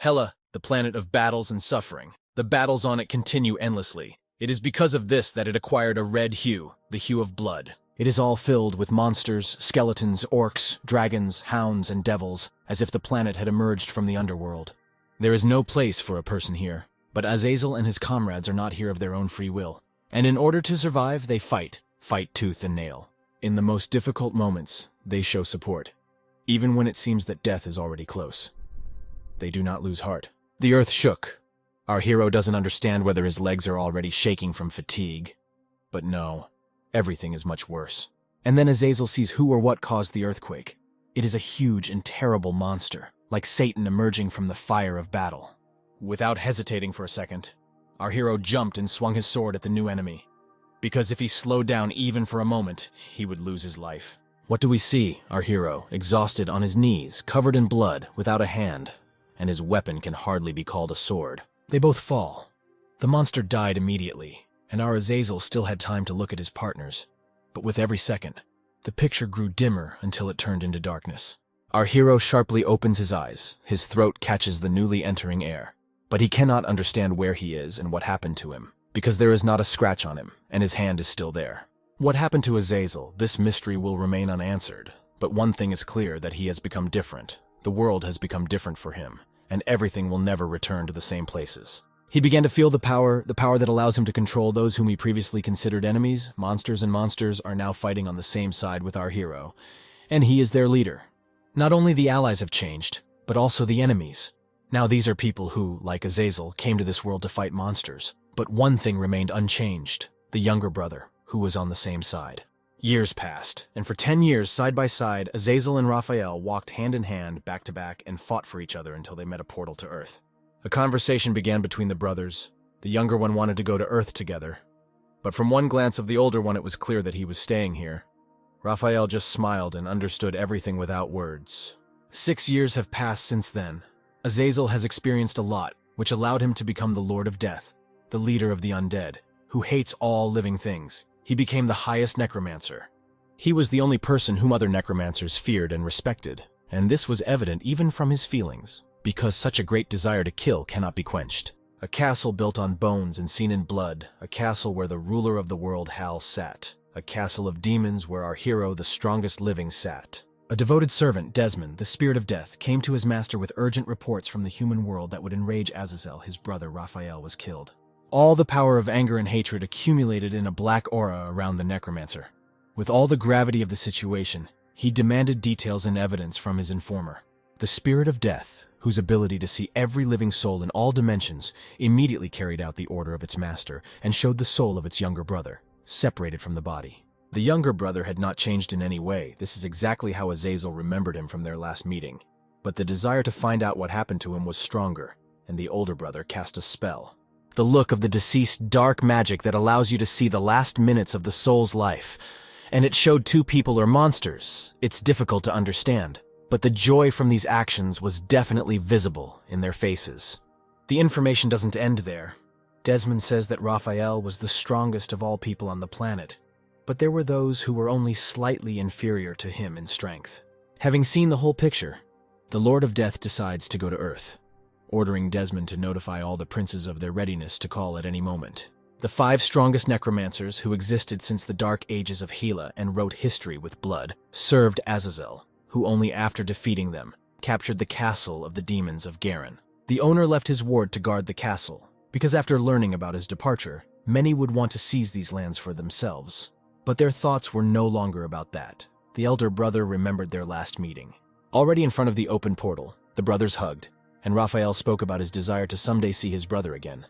Hela, the planet of battles and suffering. The battles on it continue endlessly. It is because of this that it acquired a red hue, the hue of blood. It is all filled with monsters, skeletons, orcs, dragons, hounds, and devils, as if the planet had emerged from the underworld. There is no place for a person here, but Azazel and his comrades are not here of their own free will. And in order to survive, they fight tooth and nail. In the most difficult moments, they show support, even when it seems that death is already close. They do not lose heart. The earth shook. Our hero doesn't understand whether his legs are already shaking from fatigue. But no, everything is much worse. And then Azazel sees who or what caused the earthquake. It is a huge and terrible monster, like Satan emerging from the fire of battle. Without hesitating for a second, our hero jumped and swung his sword at the new enemy. Because if he slowed down even for a moment, he would lose his life. What do we see? Our hero, exhausted on his knees, covered in blood, without a hand, and his weapon can hardly be called a sword. They both fall. The monster died immediately, and our Azazel still had time to look at his partners. But with every second, the picture grew dimmer until it turned into darkness. Our hero sharply opens his eyes. His throat catches the newly entering air. But he cannot understand where he is and what happened to him, because there is not a scratch on him, and his hand is still there. What happened to Azazel? This mystery will remain unanswered. But one thing is clear, that he has become different. The world has become different for him, and everything will never return to the same places. He began to feel the power that allows him to control those whom he previously considered enemies. Monsters and monsters are now fighting on the same side with our hero, and he is their leader. Not only the allies have changed, but also the enemies. Now these are people who, like Azazel, came to this world to fight monsters. But one thing remained unchanged, the younger brother, who was on the same side. Years passed, and for 10 years, side by side, Azazel and Raphael walked hand in hand, back to back, and fought for each other until they met a portal to Earth. A conversation began between the brothers. The younger one wanted to go to Earth together. But from one glance of the older one, it was clear that he was staying here. Raphael just smiled and understood everything without words. 6 years have passed since then. Azazel has experienced a lot, which allowed him to become the Lord of Death, the leader of the undead, who hates all living things. He became the highest necromancer. He was the only person whom other necromancers feared and respected, and this was evident even from his feelings, because such a great desire to kill cannot be quenched. A castle built on bones and seen in blood, a castle where the ruler of the world, Hal, sat, a castle of demons where our hero, the strongest living, sat. A devoted servant, Desmond, the spirit of death, came to his master with urgent reports from the human world that would enrage Azazel. His brother Raphael was killed. All the power of anger and hatred accumulated in a black aura around the necromancer. With all the gravity of the situation, he demanded details and evidence from his informer. The spirit of death, whose ability to see every living soul in all dimensions, immediately carried out the order of its master and showed the soul of its younger brother, separated from the body. The younger brother had not changed in any way. This is exactly how Azazel remembered him from their last meeting. But the desire to find out what happened to him was stronger, and the older brother cast a spell. The look of the deceased, dark magic that allows you to see the last minutes of the soul's life. And it showed two people or monsters. It's difficult to understand, but the joy from these actions was definitely visible in their faces. The information doesn't end there. Desmond says that Raphael was the strongest of all people on the planet, but there were those who were only slightly inferior to him in strength. Having seen the whole picture, the Lord of Death decides to go to Earth, ordering Desmond to notify all the princes of their readiness to call at any moment. The 5 strongest necromancers who existed since the dark ages of Hela and wrote history with blood served Azazel, who only after defeating them captured the castle of the demons of Garen. The owner left his ward to guard the castle, because after learning about his departure, many would want to seize these lands for themselves. But their thoughts were no longer about that. The elder brother remembered their last meeting. Already in front of the open portal, the brothers hugged, and Raphael spoke about his desire to someday see his brother again.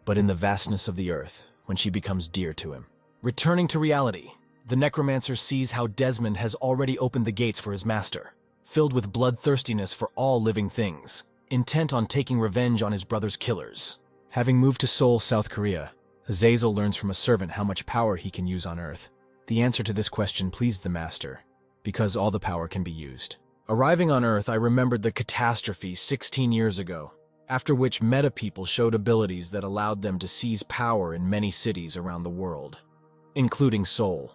But in the vastness of the earth, when she becomes dear to him. Returning to reality, the necromancer sees how Desmond has already opened the gates for his master, filled with bloodthirstiness for all living things, intent on taking revenge on his brother's killers. Having moved to Seoul, South Korea, Azazel learns from a servant how much power he can use on Earth. The answer to this question pleased the master, because all the power can be used. Arriving on Earth, I remembered the catastrophe 16 years ago, after which meta people showed abilities that allowed them to seize power in many cities around the world, including Seoul.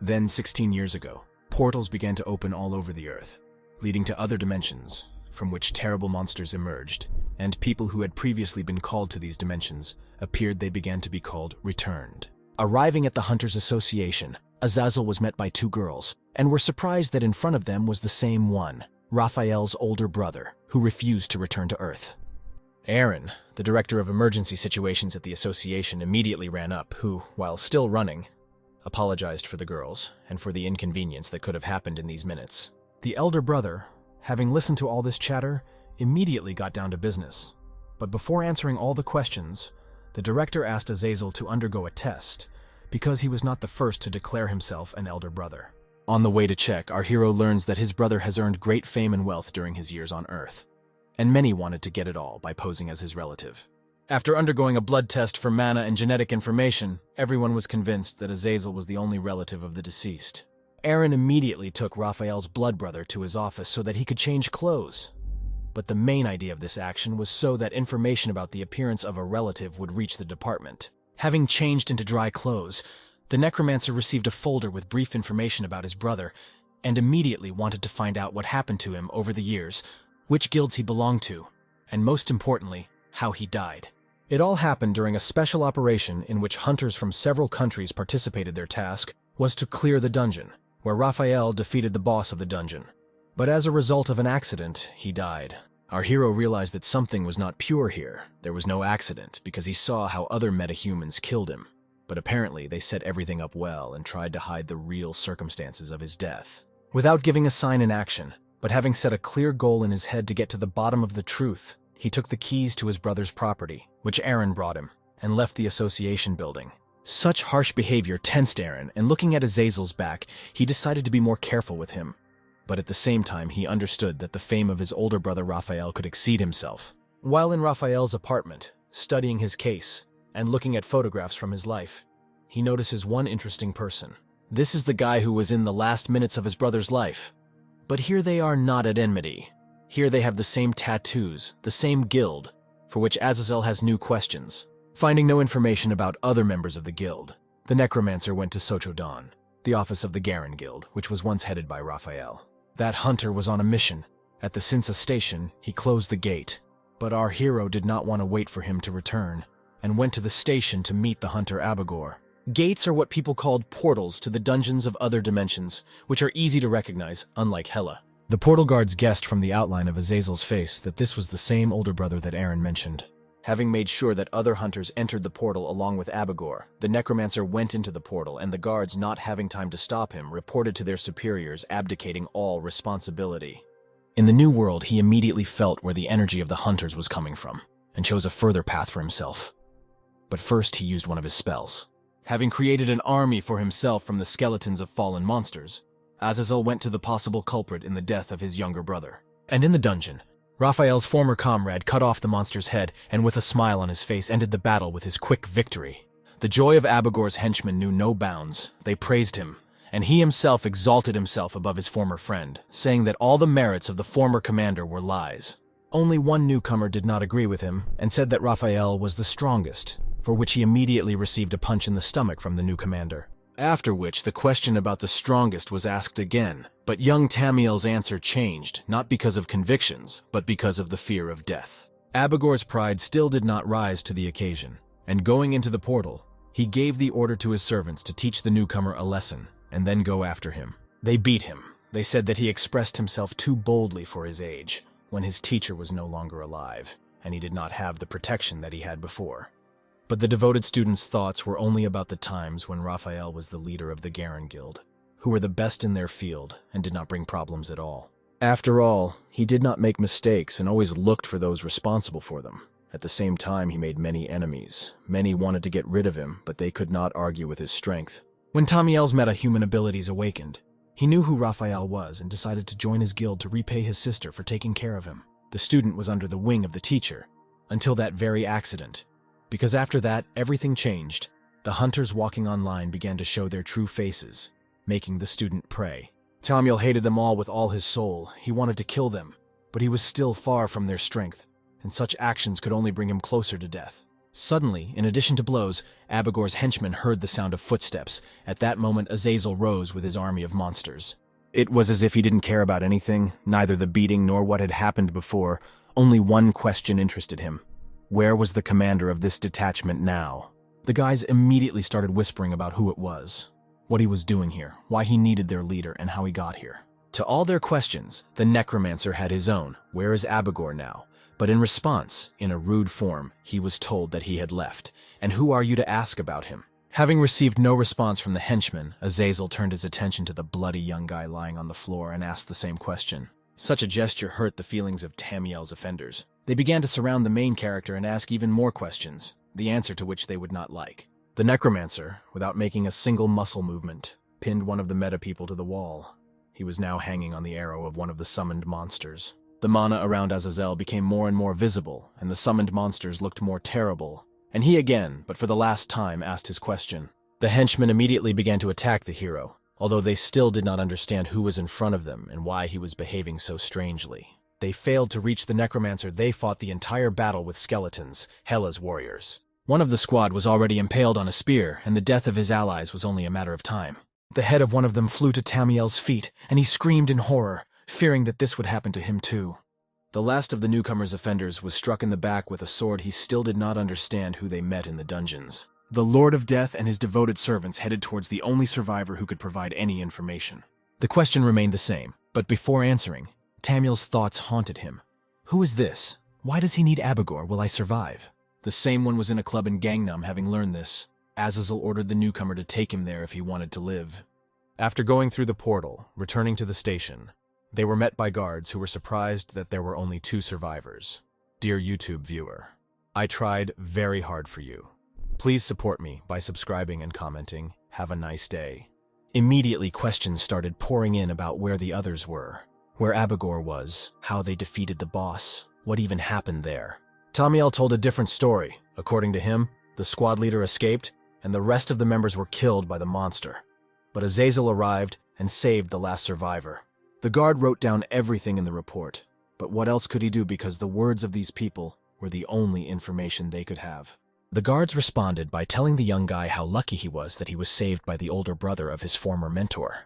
Then 16 years ago, portals began to open all over the Earth, leading to other dimensions, from which terrible monsters emerged, and people who had previously been called to these dimensions appeared. They began to be called returned. Arriving at the Hunters Association, Azazel was met by two girls, and were surprised that in front of them was the same one, Raphael's older brother, who refused to return to Earth. Aaron, the director of emergency situations at the association, immediately ran up, who, while still running, apologized for the girls and for the inconvenience that could have happened in these minutes. The elder brother, having listened to all this chatter, immediately got down to business. But before answering all the questions, the director asked Azazel to undergo a test, because he was not the first to declare himself an elder brother. On the way to check, our hero learns that his brother has earned great fame and wealth during his years on Earth, and many wanted to get it all by posing as his relative. After undergoing a blood test for mana and genetic information, everyone was convinced that Azazel was the only relative of the deceased. Aaron immediately took Raphael's blood brother to his office so that he could change clothes. But the main idea of this action was so that information about the appearance of a relative would reach the department. Having changed into dry clothes, the necromancer received a folder with brief information about his brother, and immediately wanted to find out what happened to him over the years, which guilds he belonged to, and most importantly, how he died. It all happened during a special operation in which hunters from several countries participated. Their task was to clear the dungeon, where Raphael defeated the boss of the dungeon. But as a result of an accident, he died. Our hero realized that something was not pure here. There was no accident, because he saw how other metahumans killed him. But apparently they set everything up well and tried to hide the real circumstances of his death. Without giving a sign in action, but having set a clear goal in his head to get to the bottom of the truth, he took the keys to his brother's property, which Aaron brought him, and left the association building. Such harsh behavior tensed Aaron, and looking at Azazel's back, he decided to be more careful with him. But at the same time, he understood that the fame of his older brother Raphael could exceed himself. While in Raphael's apartment, studying his case, and looking at photographs from his life, he notices one interesting person. This is the guy who was in the last minutes of his brother's life. But here they are not at enmity. Here they have the same tattoos, the same guild, for which Azazel has new questions. Finding no information about other members of the guild, the necromancer went to Sochodon, the office of the Garen Guild, which was once headed by Raphael. That hunter was on a mission. At the Sinsa station, he closed the gate. But our hero did not want to wait for him to return, and went to the station to meet the hunter Abagor. Gates are what people called portals to the dungeons of other dimensions, which are easy to recognize, unlike Hela. The portal guards guessed from the outline of Azazel's face that this was the same older brother that Aaron mentioned. Having made sure that other hunters entered the portal along with Abagor, the necromancer went into the portal, and the guards, not having time to stop him, reported to their superiors, abdicating all responsibility. In the new world, he immediately felt where the energy of the hunters was coming from, and chose a further path for himself. But first he used one of his spells. Having created an army for himself from the skeletons of fallen monsters, Azazel went to the possible culprit in the death of his younger brother. And in the dungeon, Raphael's former comrade cut off the monster's head and with a smile on his face ended the battle with his quick victory. The joy of Abagor's henchmen knew no bounds. They praised him, and he himself exalted himself above his former friend, saying that all the merits of the former commander were lies. Only one newcomer did not agree with him and said that Raphael was the strongest, for which he immediately received a punch in the stomach from the new commander. After which, the question about the strongest was asked again, but young Tamiel's answer changed, not because of convictions, but because of the fear of death. Abagor's pride still did not rise to the occasion, and going into the portal, he gave the order to his servants to teach the newcomer a lesson, and then go after him. They beat him. They said that he expressed himself too boldly for his age, when his teacher was no longer alive, and he did not have the protection that he had before. But the devoted students' thoughts were only about the times when Raphael was the leader of the Garen Guild, who were the best in their field and did not bring problems at all. After all, he did not make mistakes and always looked for those responsible for them. At the same time, he made many enemies. Many wanted to get rid of him, but they could not argue with his strength. When Tamiel's meta-human abilities awakened, he knew who Raphael was and decided to join his guild to repay his sister for taking care of him. The student was under the wing of the teacher, until that very accident. Because after that, everything changed. The hunters walking online began to show their true faces, making the student prey. Tamiel hated them all with all his soul. He wanted to kill them, but he was still far from their strength, and such actions could only bring him closer to death. Suddenly, in addition to blows, Abagor's henchmen heard the sound of footsteps. At that moment, Azazel rose with his army of monsters. It was as if he didn't care about anything, neither the beating nor what had happened before. Only one question interested him. Where was the commander of this detachment now? The guys immediately started whispering about who it was, what he was doing here, why he needed their leader, and how he got here. To all their questions, the necromancer had his own. Where is Abegor now? But in response, in a rude form, he was told that he had left. And who are you to ask about him? Having received no response from the henchman, Azazel turned his attention to the bloody young guy lying on the floor and asked the same question. Such a gesture hurt the feelings of Tamiel's offenders. They began to surround the main character and ask even more questions, the answer to which they would not like. The necromancer, without making a single muscle movement, pinned one of the meta people to the wall. He was now hanging on the arrow of one of the summoned monsters. The mana around Azazel became more and more visible, and the summoned monsters looked more terrible. And he again, but for the last time, asked his question. The henchmen immediately began to attack the hero, although they still did not understand who was in front of them and why he was behaving so strangely. They failed to reach the necromancer. They fought the entire battle with skeletons, Hela's warriors. One of the squad was already impaled on a spear, and the death of his allies was only a matter of time. The head of one of them flew to Tamiel's feet, and he screamed in horror, fearing that this would happen to him too. The last of the newcomer's offenders was struck in the back with a sword. He still did not understand who they met in the dungeons. The Lord of Death and his devoted servants headed towards the only survivor who could provide any information. The question remained the same, but before answering, Tamiel's thoughts haunted him. Who is this? Why does he need Abegor? Will I survive? The same one was in a club in Gangnam. Having learned this, Azazel ordered the newcomer to take him there if he wanted to live. After going through the portal, returning to the station, they were met by guards who were surprised that there were only 2 survivors. Dear YouTube viewer, I tried very hard for you. Please support me by subscribing and commenting. Have a nice day. Immediately questions started pouring in about where the others were, where Abegor was, how they defeated the boss, what even happened there. Tamiel told a different story. According to him, the squad leader escaped, and the rest of the members were killed by the monster. But Azazel arrived and saved the last survivor. The guard wrote down everything in the report, but what else could he do because the words of these people were the only information they could have. The guards responded by telling the young guy how lucky he was that he was saved by the older brother of his former mentor.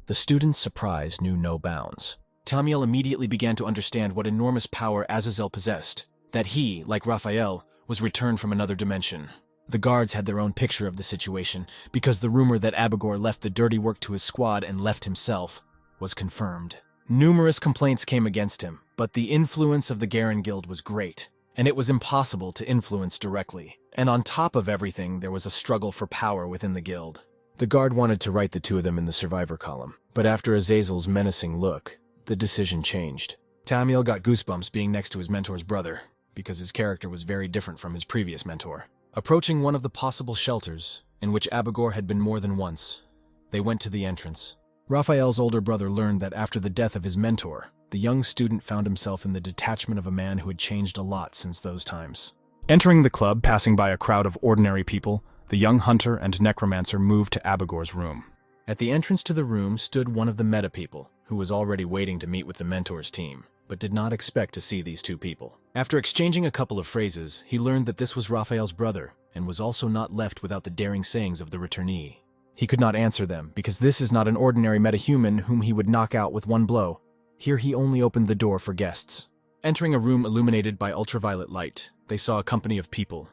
The student's surprise knew no bounds. Tamiel immediately began to understand what enormous power Azazel possessed, that he, like Raphael, was returned from another dimension. The guards had their own picture of the situation, because the rumor that Abegor left the dirty work to his squad and left himself was confirmed. Numerous complaints came against him, but the influence of the Garen Guild was great, and it was impossible to influence directly. And on top of everything, there was a struggle for power within the guild. The guard wanted to write the 2 of them in the survivor column, but after Azazel's menacing look, the decision changed. Tamiel got goosebumps being next to his mentor's brother, because his character was very different from his previous mentor. Approaching one of the possible shelters, in which Abegor had been more than once, they went to the entrance. Raphael's older brother learned that after the death of his mentor, the young student found himself in the detachment of a man who had changed a lot since those times. Entering the club, passing by a crowd of ordinary people, the young hunter and necromancer moved to Abegor's room. At the entrance to the room stood one of the meta people, who was already waiting to meet with the mentor's team, but did not expect to see these 2 people. After exchanging a couple of phrases, he learned that this was Raphael's brother, and was also not left without the daring sayings of the returnee. He could not answer them, because this is not an ordinary metahuman whom he would knock out with one blow. Here he only opened the door for guests. Entering a room illuminated by ultraviolet light, they saw a company of people,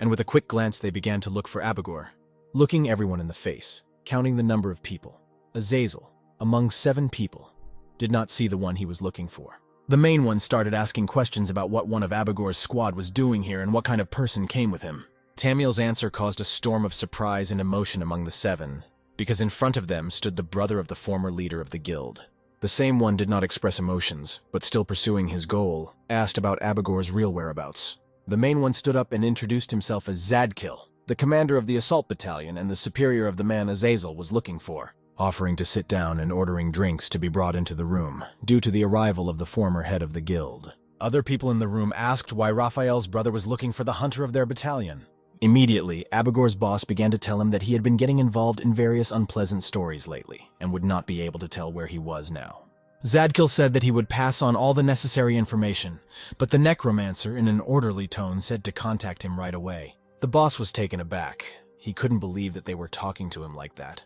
and with a quick glance they began to look for Abegor. Looking everyone in the face, counting the number of people, Azazel, among 7 people, did not see the one he was looking for. The main one started asking questions about what one of Abegor's squad was doing here and what kind of person came with him. Tamiel's answer caused a storm of surprise and emotion among the 7, because in front of them stood the brother of the former leader of the guild. The same one did not express emotions, but still pursuing his goal, asked about Abegor's real whereabouts. The main one stood up and introduced himself as Zadkill, the commander of the assault battalion and the superior of the man Azazel was looking for, offering to sit down and ordering drinks to be brought into the room, due to the arrival of the former head of the guild. Other people in the room asked why Raphael's brother was looking for the hunter of their battalion. Immediately, Abegor's boss began to tell him that he had been getting involved in various unpleasant stories lately, and would not be able to tell where he was now. Zadkill said that he would pass on all the necessary information, but the necromancer, in an orderly tone, said to contact him right away. The boss was taken aback. He couldn't believe that they were talking to him like that.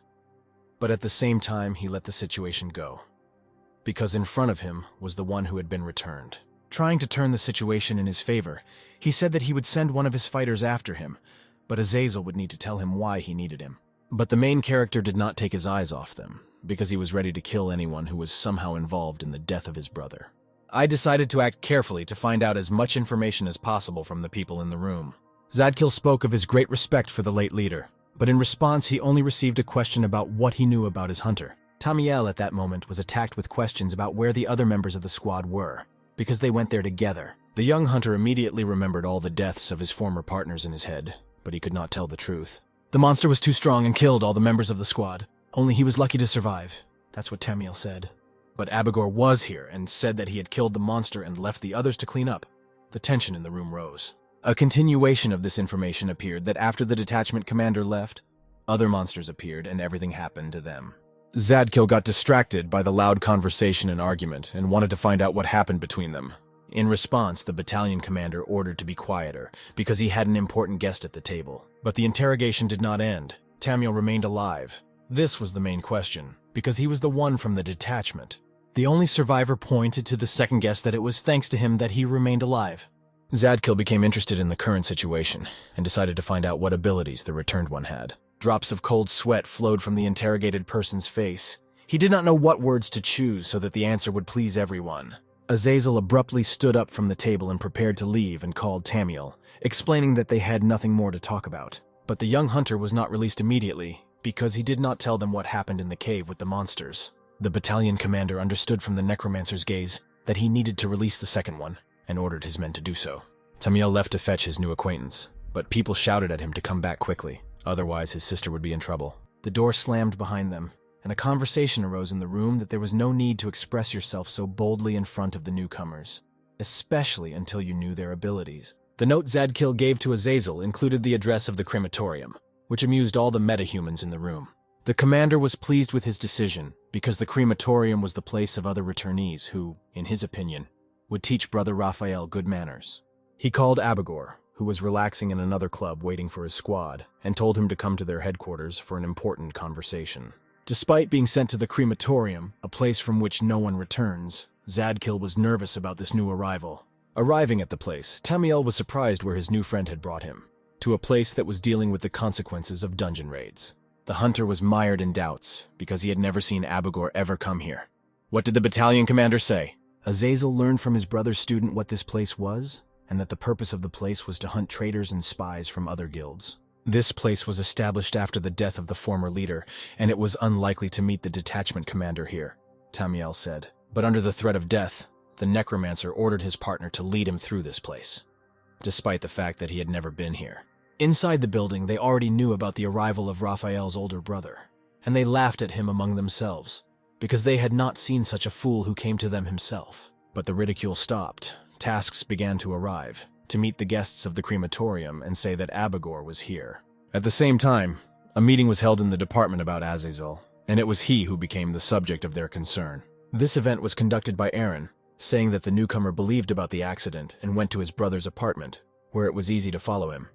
But at the same time, he let the situation go. Because in front of him was the one who had been returned. Trying to turn the situation in his favor, he said that he would send one of his fighters after him, but Azazel would need to tell him why he needed him. But the main character did not take his eyes off them, because he was ready to kill anyone who was somehow involved in the death of his brother. I decided to act carefully to find out as much information as possible from the people in the room. Zadkiel spoke of his great respect for the late leader, but in response he only received a question about what he knew about his hunter. Tamiel at that moment was attacked with questions about where the other members of the squad were, because they went there together. The young hunter immediately remembered all the deaths of his former partners in his head, but he could not tell the truth. The monster was too strong and killed all the members of the squad. Only he was lucky to survive. That's what Tamiel said. But Abigor was here and said that he had killed the monster and left the others to clean up. The tension in the room rose. A continuation of this information appeared that after the detachment commander left, other monsters appeared and everything happened to them. Zadkiel got distracted by the loud conversation and argument and wanted to find out what happened between them. In response, the battalion commander ordered to be quieter because he had an important guest at the table. But the interrogation did not end. Tamiel remained alive. This was the main question, because he was the one from the detachment. The only survivor pointed to the second guest that it was thanks to him that he remained alive. Zadkiel became interested in the current situation and decided to find out what abilities the returned one had. Drops of cold sweat flowed from the interrogated person's face. He did not know what words to choose so that the answer would please everyone. Azazel abruptly stood up from the table and prepared to leave and called Tamiel, explaining that they had nothing more to talk about. But the young hunter was not released immediately because he did not tell them what happened in the cave with the monsters. The battalion commander understood from the necromancer's gaze that he needed to release the second one and ordered his men to do so. Tamiel left to fetch his new acquaintance, but people shouted at him to come back quickly, otherwise his sister would be in trouble. The door slammed behind them, and a conversation arose in the room that there was no need to express yourself so boldly in front of the newcomers, especially until you knew their abilities. The note Zadkiel gave to Azazel included the address of the crematorium, which amused all the metahumans in the room. The commander was pleased with his decision because the crematorium was the place of other returnees who, in his opinion, would teach Brother Raphael good manners. He called Abigor, who was relaxing in another club waiting for his squad, and told him to come to their headquarters for an important conversation. Despite being sent to the crematorium, a place from which no one returns, Zadkiel was nervous about this new arrival. Arriving at the place, Tamiel was surprised where his new friend had brought him, to a place that was dealing with the consequences of dungeon raids. The hunter was mired in doubts, because he had never seen Abigor ever come here. What did the battalion commander say? Azazel learned from his brother's student what this place was, and that the purpose of the place was to hunt traitors and spies from other guilds. This place was established after the death of the former leader, and it was unlikely to meet the detachment commander here, Tamiel said. But under the threat of death, the necromancer ordered his partner to lead him through this place, despite the fact that he had never been here. Inside the building, they already knew about the arrival of Raphael's older brother, and they laughed at him among themselves, because they had not seen such a fool who came to them himself. But the ridicule stopped. Tasks began to arrive, to meet the guests of the crematorium and say that Abigor was here. At the same time, a meeting was held in the department about Azazel, and it was he who became the subject of their concern. This event was conducted by Aaron, saying that the newcomer believed about the accident and went to his brother's apartment, where it was easy to follow him.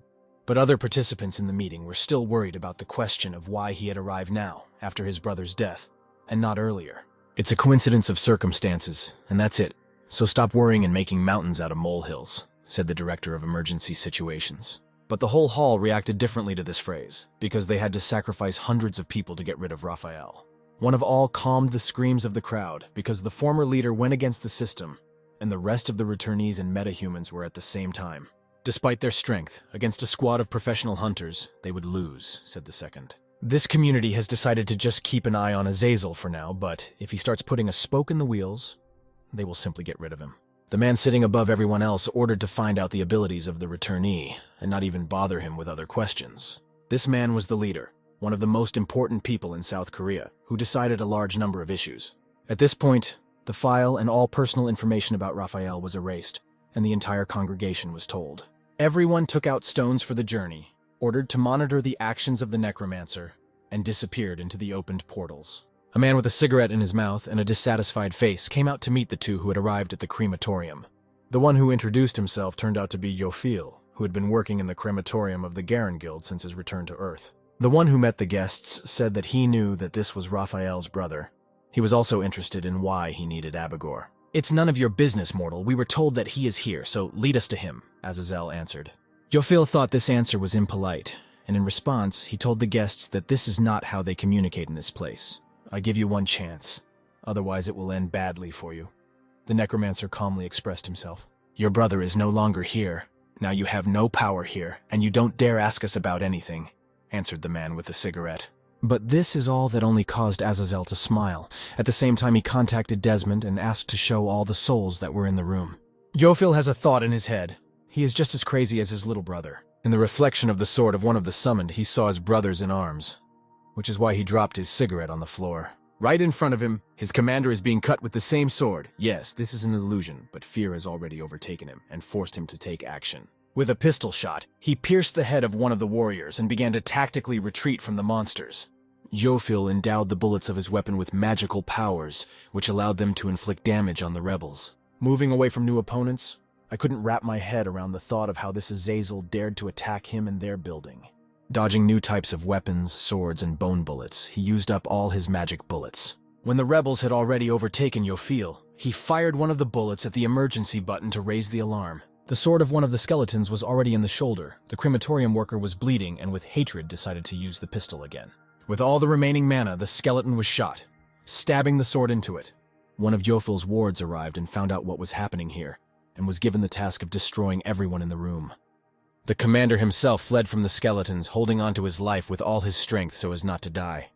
But other participants in the meeting were still worried about the question of why he had arrived now, after his brother's death, and not earlier. It's a coincidence of circumstances, and that's it. So stop worrying and making mountains out of molehills, said the director of emergency situations. But the whole hall reacted differently to this phrase, because they had to sacrifice hundreds of people to get rid of Raphael. One of all calmed the screams of the crowd, because the former leader went against the system, and the rest of the returnees and metahumans were at the same time. Despite their strength, against a squad of professional hunters, they would lose, said the second. This community has decided to just keep an eye on Azazel for now, but if he starts putting a spoke in the wheels, they will simply get rid of him. The man sitting above everyone else ordered to find out the abilities of the returnee, and not even bother him with other questions. This man was the leader, one of the most important people in South Korea, who decided a large number of issues. At this point, the file and all personal information about Raphael was erased, and the entire congregation was told. Everyone took out stones for the journey, ordered to monitor the actions of the necromancer, and disappeared into the opened portals. A man with a cigarette in his mouth and a dissatisfied face came out to meet the two who had arrived at the crematorium. The one who introduced himself turned out to be Yofil, who had been working in the crematorium of the Garen Guild since his return to Earth. The one who met the guests said that he knew that this was Raphael's brother. He was also interested in why he needed Abigor. "It's none of your business, mortal. We were told that he is here, so lead us to him," Azazel answered. Jofil thought this answer was impolite, and in response, he told the guests that this is not how they communicate in this place. "I give you one chance. Otherwise, it will end badly for you." The necromancer calmly expressed himself. "Your brother is no longer here. Now you have no power here, and you don't dare ask us about anything," answered the man with the cigarette. But this is all that only caused Azazel to smile. At the same time, he contacted Desmond and asked to show all the souls that were in the room. Jofil has a thought in his head. He is just as crazy as his little brother. In the reflection of the sword of one of the summoned, he saw his brothers in arms, which is why he dropped his cigarette on the floor. Right in front of him, his commander is being cut with the same sword. Yes, this is an illusion, but fear has already overtaken him and forced him to take action. With a pistol shot, he pierced the head of one of the warriors and began to tactically retreat from the monsters. Jofil endowed the bullets of his weapon with magical powers, which allowed them to inflict damage on the rebels. Moving away from new opponents, I couldn't wrap my head around the thought of how this Azazel dared to attack him and their building. Dodging new types of weapons, swords, and bone bullets, he used up all his magic bullets. When the rebels had already overtaken Jofil, he fired one of the bullets at the emergency button to raise the alarm. The sword of one of the skeletons was already in the shoulder, the crematorium worker was bleeding and with hatred decided to use the pistol again. With all the remaining mana, the skeleton was shot, stabbing the sword into it. One of Jofil's wards arrived and found out what was happening here, and was given the task of destroying everyone in the room. The commander himself fled from the skeletons, holding on to his life with all his strength so as not to die.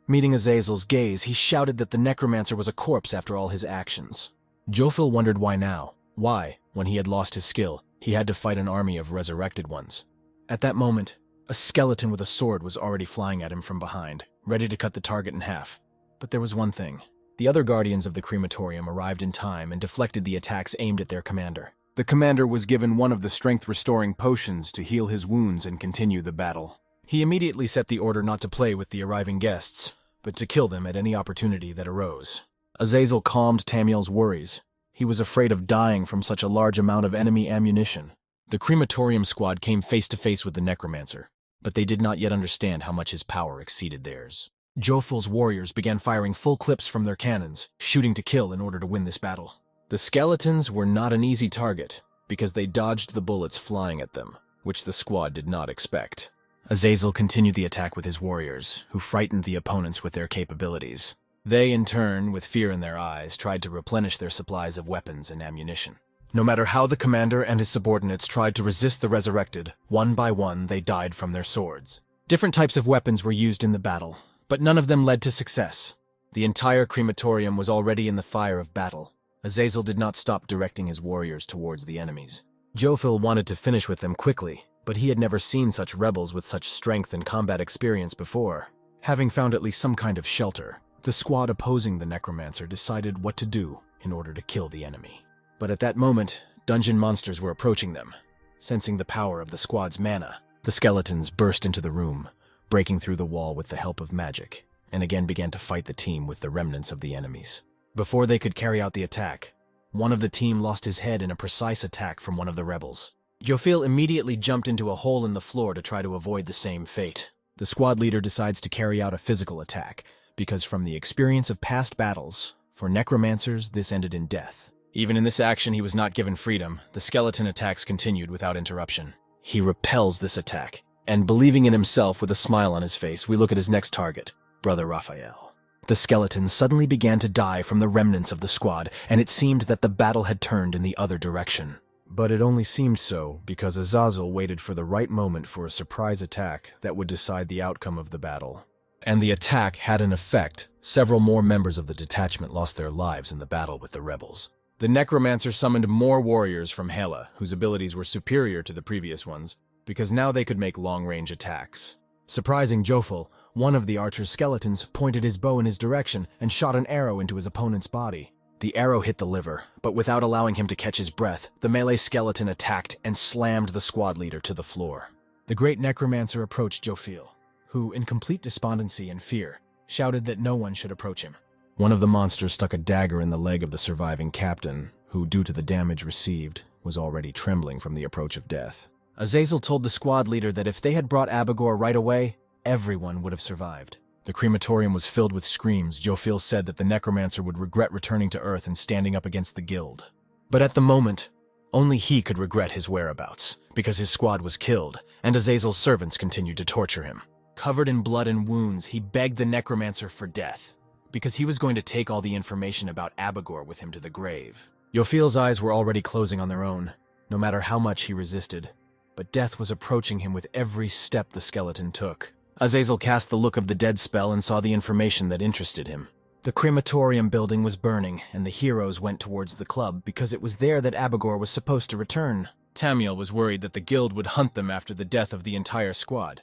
Meeting Azazel's gaze, he shouted that the necromancer was a corpse after all his actions. Jofil wondered why now. Why, when he had lost his skill, he had to fight an army of resurrected ones. At that moment, a skeleton with a sword was already flying at him from behind, ready to cut the target in half. But there was one thing. The other guardians of the crematorium arrived in time and deflected the attacks aimed at their commander. The commander was given one of the strength-restoring potions to heal his wounds and continue the battle. He immediately set the order not to play with the arriving guests, but to kill them at any opportunity that arose. Azazel calmed Tamiel's worries. He was afraid of dying from such a large amount of enemy ammunition. The crematorium squad came face to face with the necromancer, but they did not yet understand how much his power exceeded theirs. Jofil's warriors began firing full clips from their cannons, shooting to kill in order to win this battle. The skeletons were not an easy target, because they dodged the bullets flying at them, which the squad did not expect. Azazel continued the attack with his warriors, who frightened the opponents with their capabilities. They, in turn, with fear in their eyes, tried to replenish their supplies of weapons and ammunition. No matter how the commander and his subordinates tried to resist the resurrected, one by one they died from their swords. Different types of weapons were used in the battle, but none of them led to success. The entire crematorium was already in the fire of battle. Azazel did not stop directing his warriors towards the enemies. Jofil wanted to finish with them quickly, but he had never seen such rebels with such strength and combat experience before. Having found at least some kind of shelter, the squad opposing the necromancer decided what to do in order to kill the enemy. But at that moment, dungeon monsters were approaching them. Sensing the power of the squad's mana, the skeletons burst into the room, breaking through the wall with the help of magic, and again began to fight the team with the remnants of the enemies. Before they could carry out the attack, one of the team lost his head in a precise attack from one of the rebels. Jofil immediately jumped into a hole in the floor to try to avoid the same fate. The squad leader decides to carry out a physical attack, because from the experience of past battles, for necromancers this ended in death. Even in this action he was not given freedom. The skeleton attacks continued without interruption. He repels this attack, and believing in himself with a smile on his face, we look at his next target, Brother Raphael. The skeletons suddenly began to die from the remnants of the squad, and it seemed that the battle had turned in the other direction. But it only seemed so because Azazel waited for the right moment for a surprise attack that would decide the outcome of the battle. And the attack had an effect. Several more members of the detachment lost their lives in the battle with the rebels. The necromancer summoned more warriors from Hela, whose abilities were superior to the previous ones, because now they could make long-range attacks. Surprising Jofil, one of the archer's skeletons pointed his bow in his direction and shot an arrow into his opponent's body. The arrow hit the liver, but without allowing him to catch his breath, the melee skeleton attacked and slammed the squad leader to the floor. The great necromancer approached Jofil, who, in complete despondency and fear, shouted that no one should approach him. One of the monsters stuck a dagger in the leg of the surviving captain, who, due to the damage received, was already trembling from the approach of death. Azazel told the squad leader that if they had brought Abigor right away, everyone would have survived. The crematorium was filled with screams. Jofil said that the necromancer would regret returning to Earth and standing up against the guild. But at the moment, only he could regret his whereabouts, because his squad was killed, and Azazel's servants continued to torture him. Covered in blood and wounds, he begged the necromancer for death, because he was going to take all the information about Abegor with him to the grave. Jofil's eyes were already closing on their own, no matter how much he resisted, but death was approaching him with every step the skeleton took. Azazel cast the Look of the Dead spell and saw the information that interested him. The crematorium building was burning, and the heroes went towards the club because it was there that Abegor was supposed to return. Tamiel was worried that the guild would hunt them after the death of the entire squad,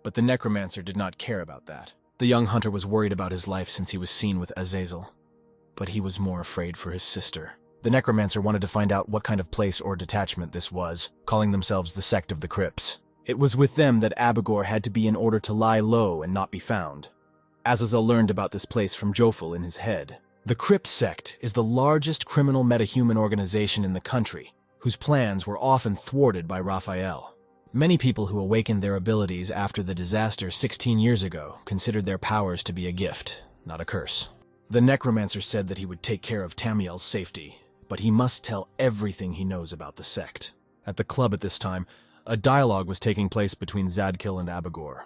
but the necromancer did not care about that. The young hunter was worried about his life since he was seen with Azazel, but he was more afraid for his sister. The necromancer wanted to find out what kind of place or detachment this was, calling themselves the Sect of the Crypts. It was with them that Abegor had to be in order to lie low and not be found. Azazel learned about this place from Jofil in his head. The Crypt Sect is the largest criminal metahuman organization in the country, whose plans were often thwarted by Raphael. Many people who awakened their abilities after the disaster 16 years ago considered their powers to be a gift, not a curse. The necromancer said that he would take care of Tamiel's safety, but he must tell everything he knows about the sect. At the club at this time, a dialogue was taking place between Zadkiel and Abegor.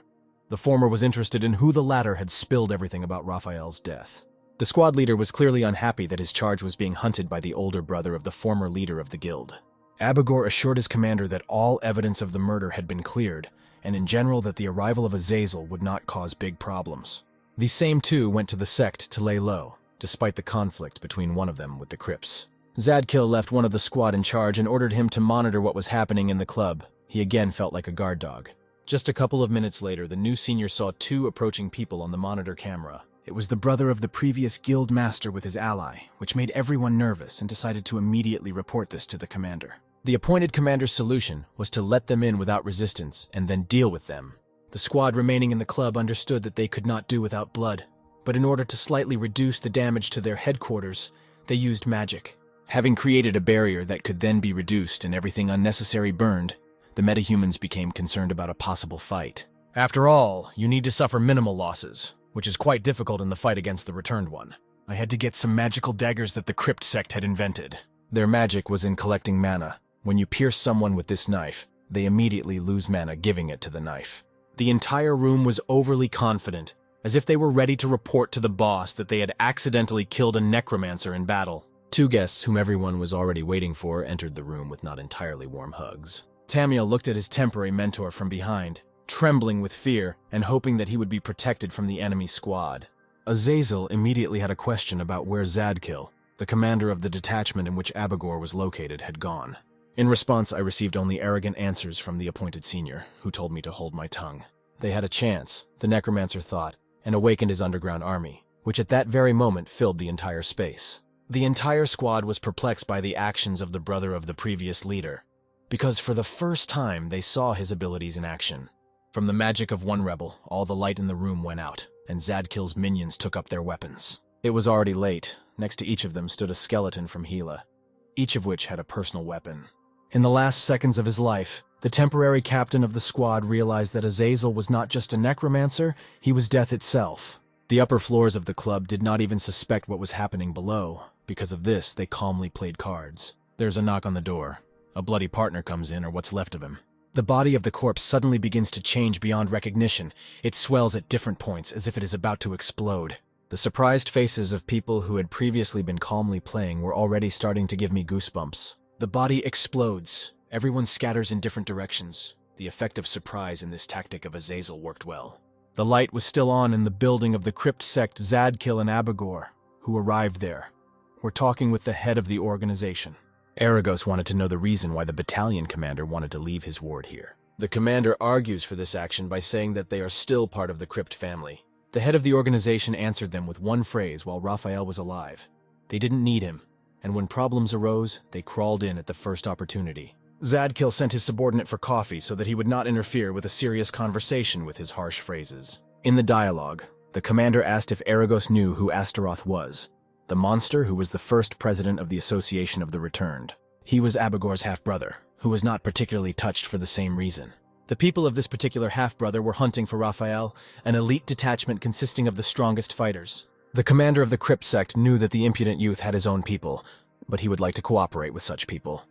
The former was interested in who the latter had spilled everything about Raphael's death. The squad leader was clearly unhappy that his charge was being hunted by the older brother of the former leader of the guild. Abegor assured his commander that all evidence of the murder had been cleared, and in general that the arrival of Azazel would not cause big problems. The same two went to the sect to lay low, despite the conflict between one of them with the Crypts. Zadkiel left one of the squad in charge and ordered him to monitor what was happening in the club. He again felt like a guard dog. Just a couple of minutes later, the new senior saw two approaching people on the monitor camera. It was the brother of the previous guild master with his ally, which made everyone nervous and decided to immediately report this to the commander. The appointed commander's solution was to let them in without resistance and then deal with them. The squad remaining in the club understood that they could not do without blood, but in order to slightly reduce the damage to their headquarters, they used magic. Having created a barrier that could then be reduced and everything unnecessary burned, the metahumans became concerned about a possible fight. After all, you need to suffer minimal losses, which is quite difficult in the fight against the returned one. I had to get some magical daggers that the Crypt Sect had invented. Their magic was in collecting mana. When you pierce someone with this knife, they immediately lose mana giving it to the knife. The entire room was overly confident, as if they were ready to report to the boss that they had accidentally killed a necromancer in battle. Two guests, whom everyone was already waiting for, entered the room with not entirely warm hugs. Tamiel looked at his temporary mentor from behind, trembling with fear and hoping that he would be protected from the enemy squad. Azazel immediately had a question about where Zadkiel, the commander of the detachment in which Abegor was located, had gone. In response, I received only arrogant answers from the appointed senior, who told me to hold my tongue. They had a chance, the necromancer thought, and awakened his underground army, which at that very moment filled the entire space. The entire squad was perplexed by the actions of the brother of the previous leader, because for the first time they saw his abilities in action. From the magic of one rebel, all the light in the room went out, and Zadkiel's minions took up their weapons. It was already late. Next to each of them stood a skeleton from Gila, each of which had a personal weapon. In the last seconds of his life, the temporary captain of the squad realized that Azazel was not just a necromancer, he was death itself. The upper floors of the club did not even suspect what was happening below. Because of this, they calmly played cards. There's a knock on the door. A bloody partner comes in, or what's left of him. The body of the corpse suddenly begins to change beyond recognition. It swells at different points, as if it is about to explode. The surprised faces of people who had previously been calmly playing were already starting to give me goosebumps. The body explodes. Everyone scatters in different directions. The effect of surprise in this tactic of Azazel worked well. The light was still on in the building of the Crypt Sect. Zadkiel and Abegor, who arrived there, were talking with the head of the organization. Aragos wanted to know the reason why the battalion commander wanted to leave his ward here. The commander argues for this action by saying that they are still part of the Crypt family. The head of the organization answered them with one phrase while Raphael was alive. They didn't need him, and when problems arose, they crawled in at the first opportunity. Zadkiel sent his subordinate for coffee so that he would not interfere with a serious conversation with his harsh phrases. In the dialogue, the commander asked if Aragos knew who Astaroth was, the monster who was the first president of the Association of the Returned. He was Abegor's half-brother, who was not particularly touched for the same reason. The people of this particular half-brother were hunting for Raphael, an elite detachment consisting of the strongest fighters. The commander of the Crypt sect knew that the impudent youth had his own people, but he would like to cooperate with such people.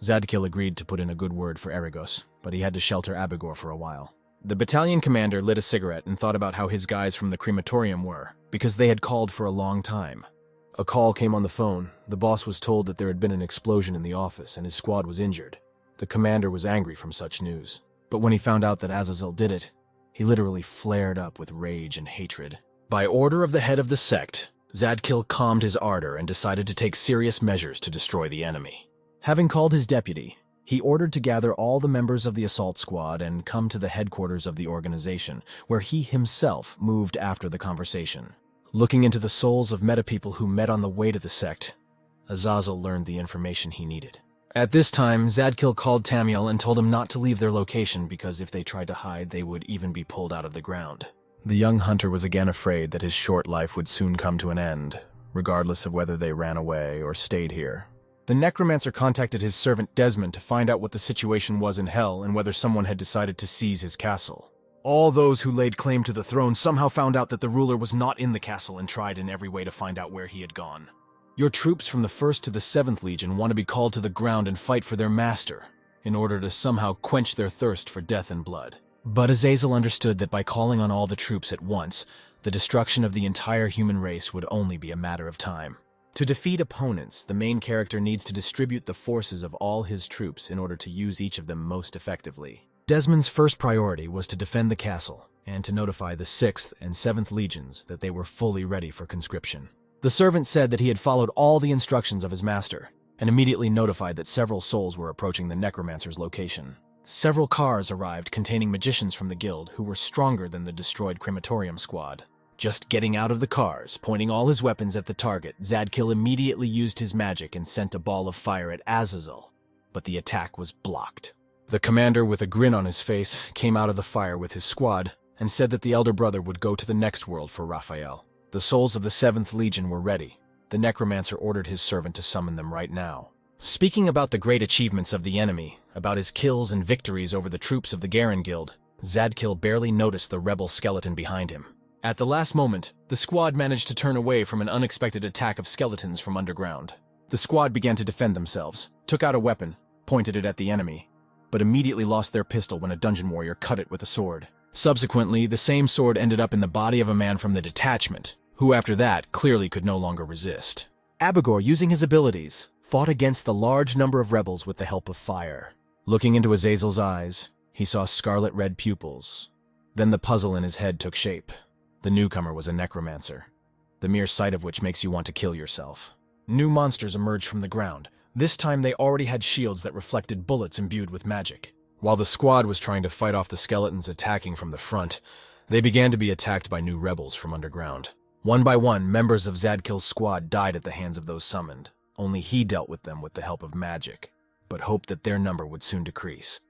Zadkiel agreed to put in a good word for Arygos, but he had to shelter Abigor for a while. The battalion commander lit a cigarette and thought about how his guys from the crematorium were, because they had called for a long time. A call came on the phone. The boss was told that there had been an explosion in the office and his squad was injured. The commander was angry from such news. But when he found out that Azazel did it, he literally flared up with rage and hatred. By order of the head of the sect, Zadkiel calmed his ardor and decided to take serious measures to destroy the enemy. Having called his deputy, he ordered to gather all the members of the assault squad and come to the headquarters of the organization, where he himself moved after the conversation. Looking into the souls of metapeople who met on the way to the sect, Azazel learned the information he needed. At this time, Zadkiel called Tamiel and told him not to leave their location because if they tried to hide, they would even be pulled out of the ground. The young hunter was again afraid that his short life would soon come to an end, regardless of whether they ran away or stayed here. The necromancer contacted his servant Desmond to find out what the situation was in Hell and whether someone had decided to seize his castle. All those who laid claim to the throne somehow found out that the ruler was not in the castle and tried in every way to find out where he had gone. Your troops from the 1st to the 7th Legion want to be called to the ground and fight for their master, in order to somehow quench their thirst for death and blood. But Azazel understood that by calling on all the troops at once, the destruction of the entire human race would only be a matter of time. To defeat opponents, the main character needs to distribute the forces of all his troops in order to use each of them most effectively. Desmond's first priority was to defend the castle, and to notify the 6th and 7th Legions that they were fully ready for conscription. The servant said that he had followed all the instructions of his master, and immediately notified that several souls were approaching the necromancer's location. Several cars arrived containing magicians from the guild who were stronger than the destroyed crematorium squad. Just getting out of the cars, pointing all his weapons at the target, Zadkiel immediately used his magic and sent a ball of fire at Azazel, but the attack was blocked. The commander, with a grin on his face, came out of the fire with his squad and said that the elder brother would go to the next world for Raphael. The souls of the 7th Legion were ready. The necromancer ordered his servant to summon them right now. Speaking about the great achievements of the enemy, about his kills and victories over the troops of the Garen Guild, Zadkiel barely noticed the rebel skeleton behind him. At the last moment, the squad managed to turn away from an unexpected attack of skeletons from underground. The squad began to defend themselves, took out a weapon, pointed it at the enemy, but immediately lost their pistol when a dungeon warrior cut it with a sword. Subsequently, the same sword ended up in the body of a man from the detachment, who after that clearly could no longer resist. Abigor, using his abilities, fought against the large number of rebels with the help of fire. Looking into Azazel's eyes, he saw scarlet red pupils. Then the puzzle in his head took shape. The newcomer was a necromancer, the mere sight of which makes you want to kill yourself. New monsters emerged from the ground. This time they already had shields that reflected bullets imbued with magic. While the squad was trying to fight off the skeletons attacking from the front, they began to be attacked by new rebels from underground. One by one, members of Zadkiel's squad died at the hands of those summoned. Only he dealt with them with the help of magic, but hoped that their number would soon decrease.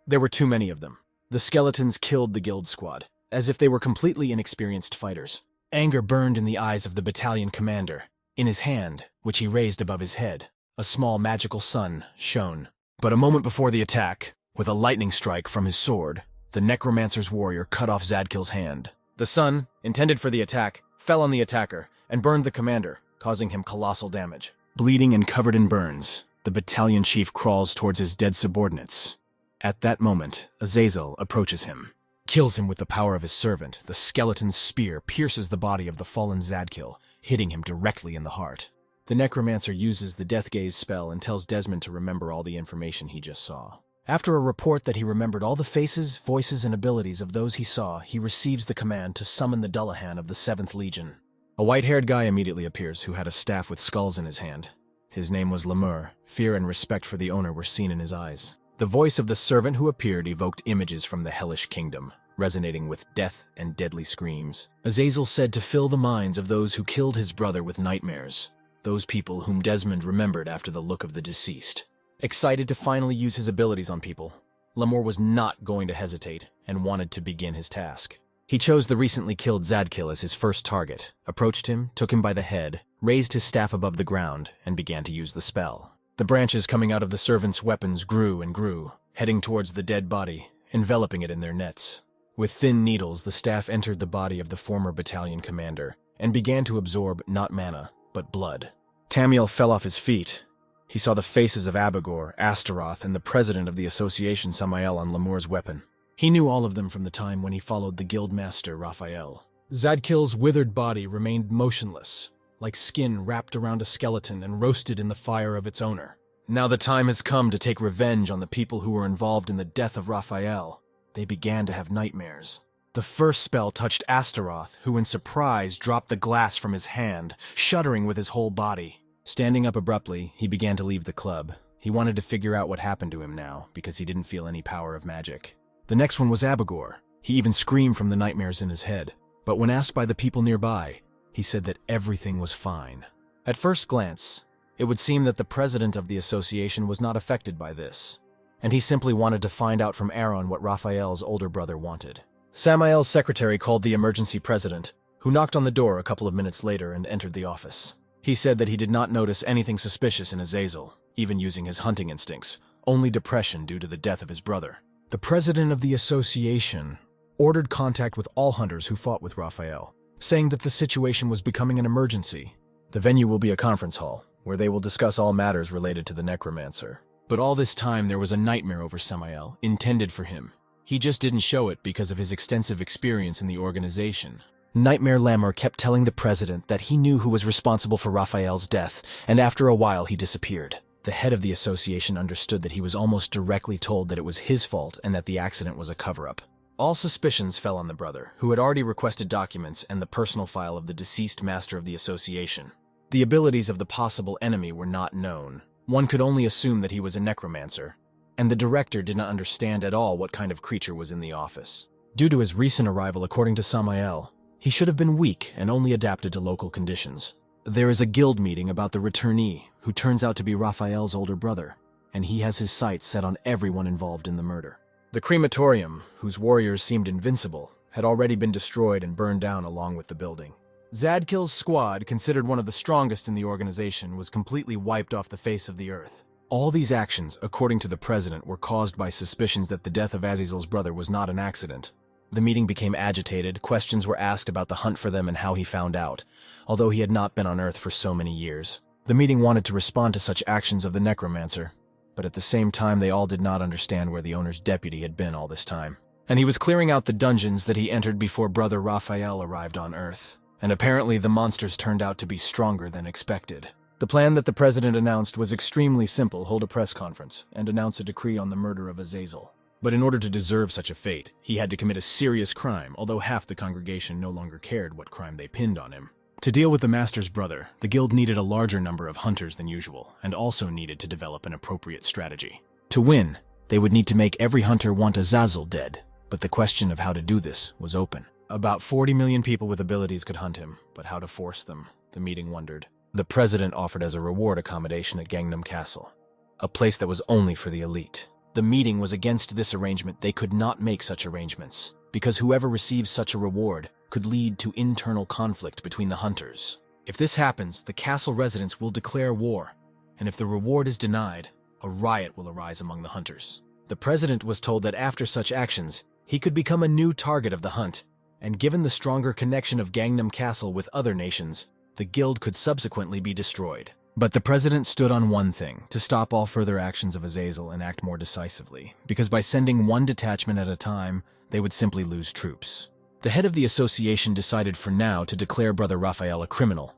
There were too many of them. The skeletons killed the guild squad, as if they were completely inexperienced fighters. Anger burned in the eyes of the battalion commander. In his hand, which he raised above his head, a small magical sun shone. But a moment before the attack, with a lightning strike from his sword, the necromancer's warrior cut off Zadkiel's hand. The sun, intended for the attack, fell on the attacker and burned the commander, causing him colossal damage. Bleeding and covered in burns, the battalion chief crawls towards his dead subordinates. At that moment, Azazel approaches him. Kills him with the power of his servant. The skeleton's spear pierces the body of the fallen Zadkiel, hitting him directly in the heart. The necromancer uses the Death Gaze spell and tells Desmond to remember all the information he just saw. After a report that he remembered all the faces, voices, and abilities of those he saw, he receives the command to summon the Dullahan of the 7th Legion. A white-haired guy immediately appears who had a staff with skulls in his hand. His name was Lemur. Fear and respect for the owner were seen in his eyes. The voice of the servant who appeared evoked images from the hellish kingdom, resonating with death and deadly screams. Azazel said to fill the minds of those who killed his brother with nightmares, those people whom Desmond remembered after the look of the deceased. Excited to finally use his abilities on people, Lemur was not going to hesitate and wanted to begin his task. He chose the recently killed Zadkiel as his first target, approached him, took him by the head, raised his staff above the ground, and began to use the spell. The branches coming out of the servant's weapons grew and grew, heading towards the dead body, enveloping it in their nets. With thin needles, the staff entered the body of the former battalion commander and began to absorb not mana, but blood. Tamiel fell off his feet. He saw the faces of Abigor, Astaroth, and the president of the association Samael on Lemur's weapon. He knew all of them from the time when he followed the guildmaster Raphael. Zadkil's withered body remained motionless, like skin wrapped around a skeleton and roasted in the fire of its owner. Now the time has come to take revenge on the people who were involved in the death of Raphael. They began to have nightmares. The first spell touched Astaroth, who in surprise dropped the glass from his hand, shuddering with his whole body. Standing up abruptly, he began to leave the club. He wanted to figure out what happened to him now, because he didn't feel any power of magic. The next one was Abigor. He even screamed from the nightmares in his head. But when asked by the people nearby, he said that everything was fine. At first glance, it would seem that the president of the association was not affected by this, and he simply wanted to find out from Aaron what Raphael's older brother wanted. Samael's secretary called the emergency president, who knocked on the door a couple of minutes later and entered the office. He said that he did not notice anything suspicious in Azazel, even using his hunting instincts, only depression due to the death of his brother. The president of the association ordered contact with all hunters who fought with Raphael, saying that the situation was becoming an emergency. The venue will be a conference hall, where they will discuss all matters related to the Necromancer. But all this time there was a nightmare over Samael, intended for him. He just didn't show it because of his extensive experience in the organization. Nightmare Lammer kept telling the president that he knew who was responsible for Raphael's death, and after a while he disappeared. The head of the association understood that he was almost directly told that it was his fault and that the accident was a cover-up. All suspicions fell on the brother, who had already requested documents and the personal file of the deceased master of the association. The abilities of the possible enemy were not known. One could only assume that he was a necromancer, and the director did not understand at all what kind of creature was in the office. Due to his recent arrival, according to Samael, he should have been weak and only adapted to local conditions. There is a guild meeting about the returnee, who turns out to be Raphael's older brother, and he has his sights set on everyone involved in the murder. The crematorium, whose warriors seemed invincible, had already been destroyed and burned down along with the building. Zadkil's squad, considered one of the strongest in the organization, was completely wiped off the face of the earth. All these actions, according to the president, were caused by suspicions that the death of Azazel's brother was not an accident. The meeting became agitated, questions were asked about the hunt for them and how he found out, although he had not been on Earth for so many years. The meeting wanted to respond to such actions of the Necromancer, but at the same time they all did not understand where the owner's deputy had been all this time. And he was clearing out the dungeons that he entered before brother Raphael arrived on Earth. And apparently the monsters turned out to be stronger than expected. The plan that the president announced was extremely simple: hold a press conference and announce a decree on the murder of Azazel. But in order to deserve such a fate, he had to commit a serious crime, although half the congregation no longer cared what crime they pinned on him. To deal with the master's brother, the guild needed a larger number of hunters than usual, and also needed to develop an appropriate strategy. To win, they would need to make every hunter want Azazel dead, but the question of how to do this was open. About 40 million people with abilities could hunt him, but how to force them, the meeting wondered. The president offered as a reward accommodation at Gangnam Castle, a place that was only for the elite. The meeting was against this arrangement. They could not make such arrangements, because whoever receives such a reward could lead to internal conflict between the hunters. If this happens, the castle residents will declare war, and if the reward is denied, a riot will arise among the hunters. The president was told that after such actions, he could become a new target of the hunt, and given the stronger connection of Gangnam Castle with other nations, the guild could subsequently be destroyed. But the president stood on one thing: to stop all further actions of Azazel and act more decisively, because by sending one detachment at a time, they would simply lose troops. The head of the association decided for now to declare Brother Raphael a criminal,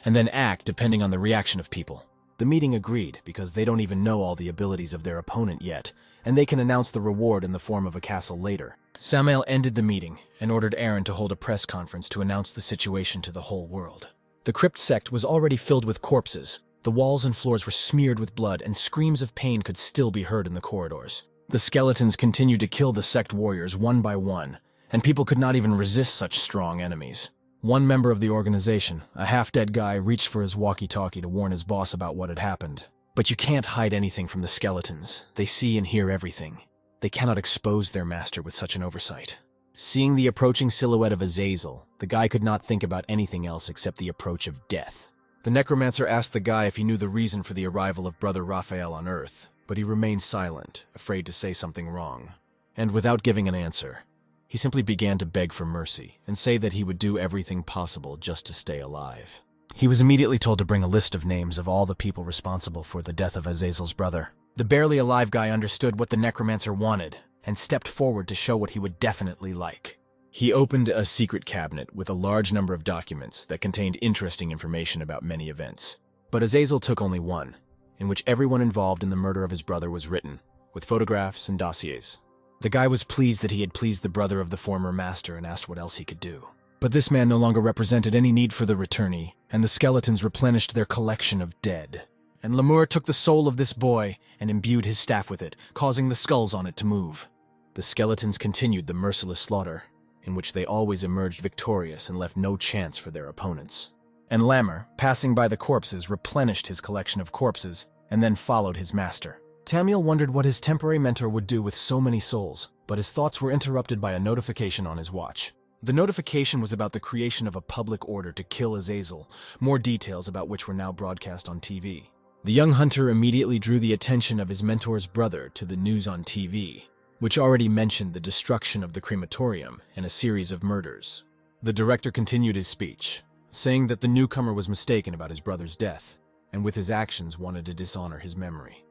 and then act depending on the reaction of people. The meeting agreed, because they don't even know all the abilities of their opponent yet, and they can announce the reward in the form of a castle later. Samael ended the meeting and ordered Aaron to hold a press conference to announce the situation to the whole world. The crypt sect was already filled with corpses. The walls and floors were smeared with blood, and screams of pain could still be heard in the corridors. The skeletons continued to kill the sect warriors one by one, and people could not even resist such strong enemies. One member of the organization, a half-dead guy, reached for his walkie-talkie to warn his boss about what had happened. But you can't hide anything from the skeletons. They see and hear everything. They cannot expose their master with such an oversight. Seeing the approaching silhouette of Azazel, the guy could not think about anything else except the approach of death. The necromancer asked the guy if he knew the reason for the arrival of Brother Raphael on Earth, but he remained silent, afraid to say something wrong. And without giving an answer, he simply began to beg for mercy and say that he would do everything possible just to stay alive. He was immediately told to bring a list of names of all the people responsible for the death of Azazel's brother. The barely alive guy understood what the necromancer wanted and stepped forward to show what he would definitely like. He opened a secret cabinet with a large number of documents that contained interesting information about many events. But Azazel took only one, in which everyone involved in the murder of his brother was written, with photographs and dossiers. The guy was pleased that he had pleased the brother of the former master and asked what else he could do. But this man no longer represented any need for the returnee, and the skeletons replenished their collection of dead. And Lemur took the soul of this boy and imbued his staff with it, causing the skulls on it to move. The skeletons continued the merciless slaughter, in which they always emerged victorious and left no chance for their opponents. And Lemur, passing by the corpses, replenished his collection of corpses and then followed his master. Tamiel wondered what his temporary mentor would do with so many souls, but his thoughts were interrupted by a notification on his watch. The notification was about the creation of a public order to kill Azazel, more details about which were now broadcast on TV. The young hunter immediately drew the attention of his mentor's brother to the news on TV, which already mentioned the destruction of the crematorium and a series of murders. The director continued his speech, saying that the newcomer was mistaken about his brother's death, and with his actions wanted to dishonor his memory.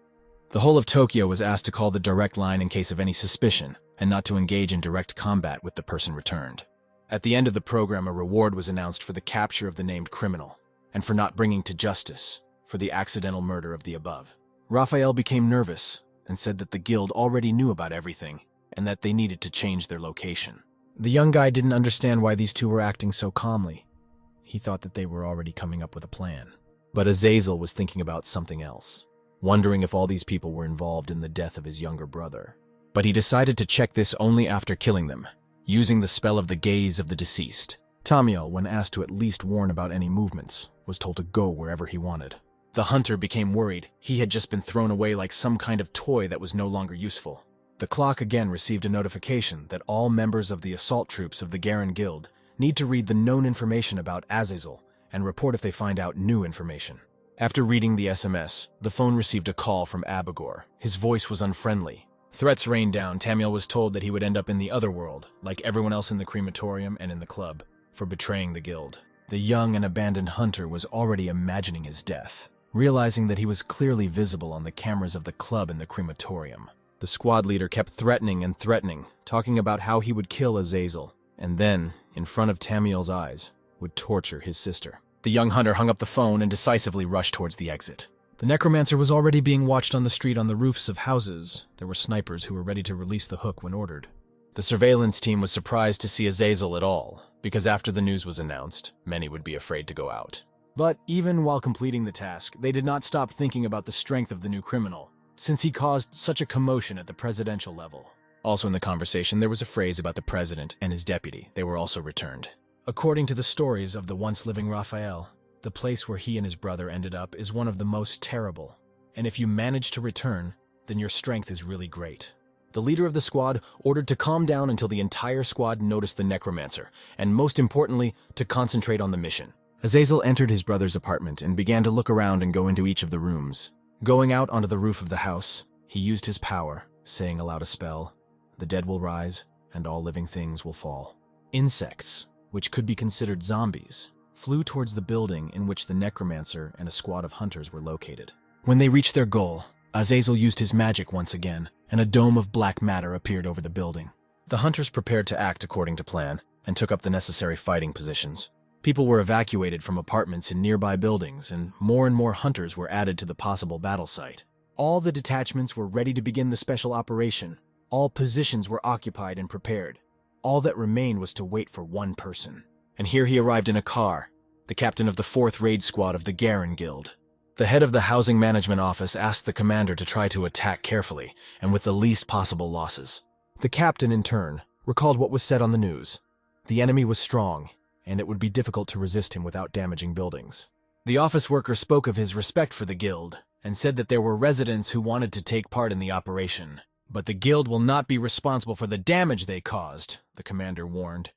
The whole of Tokyo was asked to call the direct line in case of any suspicion, and not to engage in direct combat with the person returned. At the end of the program, a reward was announced for the capture of the named criminal, and for not bringing to justice for the accidental murder of the above. Raphael became nervous and said that the guild already knew about everything, and that they needed to change their location. The young guy didn't understand why these two were acting so calmly. He thought that they were already coming up with a plan. But Azazel was thinking about something else, wondering if all these people were involved in the death of his younger brother. But he decided to check this only after killing them, using the spell of the gaze of the deceased. Tamiel, when asked to at least warn about any movements, was told to go wherever he wanted. The hunter became worried. He had just been thrown away like some kind of toy that was no longer useful. The clock again received a notification that all members of the assault troops of the Garen Guild need to read the known information about Azazel and report if they find out new information. After reading the SMS, the phone received a call from Abigor. His voice was unfriendly. Threats rained down. Tamiel was told that he would end up in the other world, like everyone else in the crematorium and in the club, for betraying the guild. The young and abandoned hunter was already imagining his death, realizing that he was clearly visible on the cameras of the club and the crematorium. The squad leader kept threatening and threatening, talking about how he would kill Azazel, and then, in front of Tamiel's eyes, would torture his sister. The young hunter hung up the phone and decisively rushed towards the exit. The necromancer was already being watched on the street on the roofs of houses. There were snipers who were ready to release the hook when ordered. The surveillance team was surprised to see Azazel at all, because after the news was announced, many would be afraid to go out. But even while completing the task, they did not stop thinking about the strength of the new criminal, since he caused such a commotion at the presidential level. Also in the conversation, there was a phrase about the president and his deputy. They were also returned. According to the stories of the once-living Raphael, the place where he and his brother ended up is one of the most terrible, and if you manage to return, then your strength is really great. The leader of the squad ordered to calm down until the entire squad noticed the necromancer, and most importantly, to concentrate on the mission. Azazel entered his brother's apartment and began to look around and go into each of the rooms. Going out onto the roof of the house, he used his power, saying aloud a spell, "The dead will rise, and all living things will fall." Insects, which could be considered zombies, flew towards the building in which the necromancer and a squad of hunters were located. When they reached their goal, Azazel used his magic once again, and a dome of black matter appeared over the building. The hunters prepared to act according to plan, and took up the necessary fighting positions. People were evacuated from apartments in nearby buildings, and more hunters were added to the possible battle site. All the detachments were ready to begin the special operation. All positions were occupied and prepared. All that remained was to wait for one person. And here he arrived in a car, the captain of the 4th Raid Squad of the Garen Guild. The head of the Housing Management Office asked the commander to try to attack carefully and with the least possible losses. The captain, in turn, recalled what was said on the news. The enemy was strong, and it would be difficult to resist him without damaging buildings. The office worker spoke of his respect for the guild, and said that there were residents who wanted to take part in the operation. But the guild will not be responsible for the damage they caused, the commander warned.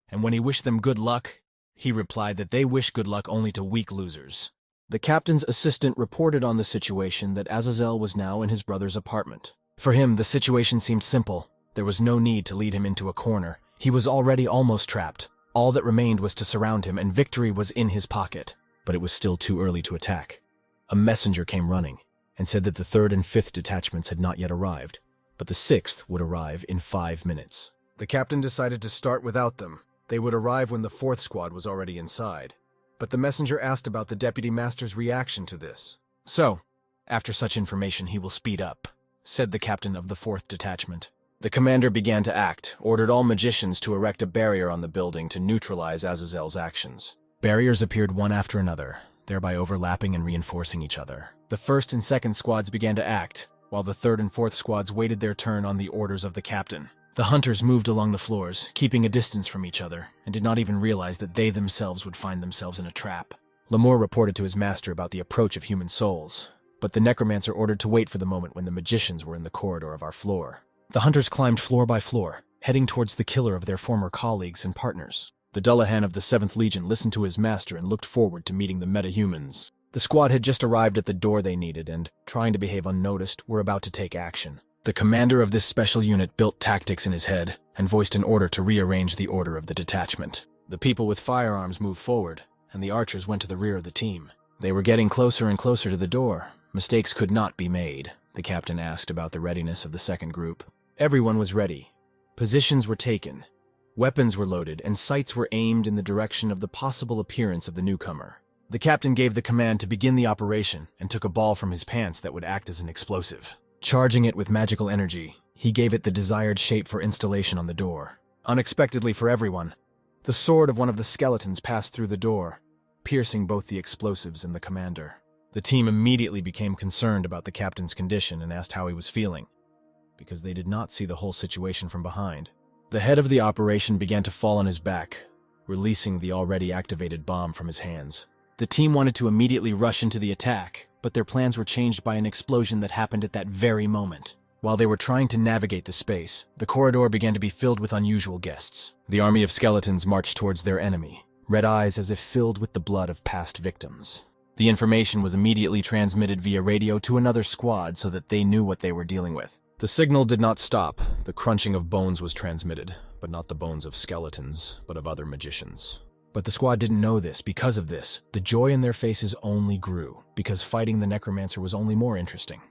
And when he wished them good luck, he replied that they wish good luck only to weak losers. The captain's assistant reported on the situation that Azazel was now in his brother's apartment. For him, the situation seemed simple. There was no need to lead him into a corner. He was already almost trapped. All that remained was to surround him, and victory was in his pocket. But it was still too early to attack. A messenger came running and said that the 3rd and 5th detachments had not yet arrived, but the 6th would arrive in 5 minutes. The captain decided to start without them. They would arrive when the 4th squad was already inside. But the messenger asked about the deputy master's reaction to this. "So, after such information he will speed up," said the captain of the 4th detachment. The commander began to act, ordered all magicians to erect a barrier on the building to neutralize Azazel's actions. Barriers appeared one after another, thereby overlapping and reinforcing each other. The 1st and 2nd squads began to act, while the 3rd and 4th squads waited their turn on the orders of the captain. The hunters moved along the floors, keeping a distance from each other, and did not even realize that they themselves would find themselves in a trap. Lemore reported to his master about the approach of human souls, but the necromancer ordered to wait for the moment when the magicians were in the corridor of our floor. The hunters climbed floor by floor, heading towards the killer of their former colleagues and partners. The Dullahan of the 7th Legion listened to his master and looked forward to meeting the metahumans. The squad had just arrived at the door they needed and, trying to behave unnoticed, were about to take action. The commander of this special unit built tactics in his head and voiced an order to rearrange the order of the detachment. The people with firearms moved forward, and the archers went to the rear of the team. They were getting closer and closer to the door. Mistakes could not be made. The captain asked about the readiness of the 2nd group. Everyone was ready. Positions were taken. Weapons were loaded, and sights were aimed in the direction of the possible appearance of the newcomer. The captain gave the command to begin the operation and took a ball from his pants that would act as an explosive. Charging it with magical energy, he gave it the desired shape for installation on the door. Unexpectedly for everyone, the sword of one of the skeletons passed through the door, piercing both the explosives and the commander. The team immediately became concerned about the captain's condition and asked how he was feeling, because they did not see the whole situation from behind. The head of the operation began to fall on his back, releasing the already activated bomb from his hands. The team wanted to immediately rush into the attack, but their plans were changed by an explosion that happened at that very moment. While they were trying to navigate the space, the corridor began to be filled with unusual guests. The army of skeletons marched towards their enemy, red eyes as if filled with the blood of past victims. The information was immediately transmitted via radio to another squad so that they knew what they were dealing with. The signal did not stop. The crunching of bones was transmitted, but not the bones of skeletons, but of other magicians. But the squad didn't know this. Because of this, the joy in their faces only grew, because fighting the necromancer was only more interesting.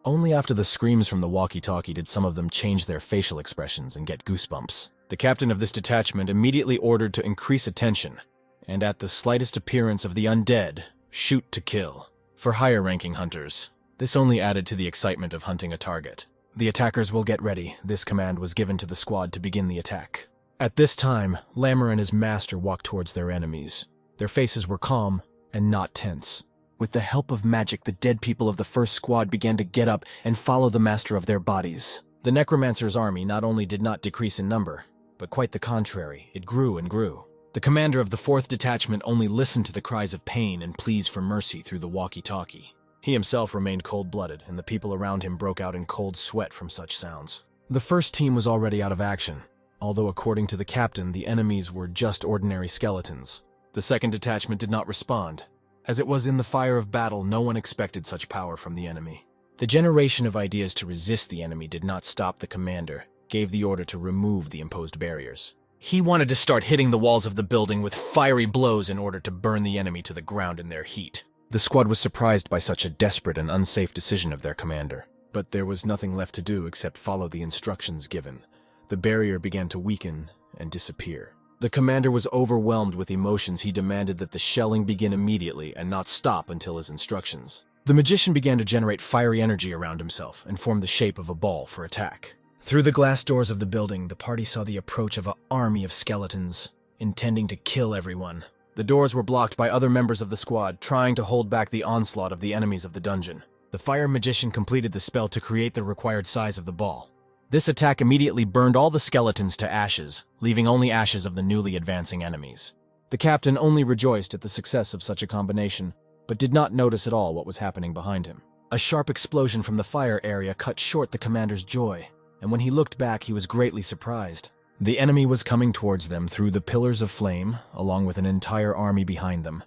Only after the screams from the walkie-talkie did some of them change their facial expressions and get goosebumps. The captain of this detachment immediately ordered to increase attention, and at the slightest appearance of the undead, shoot to kill. For higher-ranking hunters, this only added to the excitement of hunting a target. "The attackers will get ready." This command was given to the squad to begin the attack. At this time, Lammer and his master walked towards their enemies. Their faces were calm and not tense. With the help of magic, the dead people of the 1st squad began to get up and follow the master of their bodies. The necromancer's army not only did not decrease in number, but quite the contrary, it grew and grew. The commander of the 4th detachment only listened to the cries of pain and pleas for mercy through the walkie-talkie. He himself remained cold-blooded, and the people around him broke out in cold sweat from such sounds. The 1st team was already out of action, although according to the captain, the enemies were just ordinary skeletons. The 2nd detachment did not respond. As it was in the fire of battle, no one expected such power from the enemy. The generation of ideas to resist the enemy did not stop. The commander gave the order to remove the imposed barriers. He wanted to start hitting the walls of the building with fiery blows in order to burn the enemy to the ground in their heat. The squad was surprised by such a desperate and unsafe decision of their commander. But there was nothing left to do except follow the instructions given. The barrier began to weaken and disappear. The commander was overwhelmed with emotions. He demanded that the shelling begin immediately and not stop until his instructions. The magician began to generate fiery energy around himself and form the shape of a ball for attack. Through the glass doors of the building, the party saw the approach of an army of skeletons, intending to kill everyone. The doors were blocked by other members of the squad, trying to hold back the onslaught of the enemies of the dungeon. The fire magician completed the spell to create the required size of the ball. This attack immediately burned all the skeletons to ashes, leaving only ashes of the newly advancing enemies. The captain only rejoiced at the success of such a combination, but did not notice at all what was happening behind him. A sharp explosion from the fire area cut short the commander's joy, and when he looked back, he was greatly surprised. The enemy was coming towards them through the pillars of flame, along with an entire army behind them,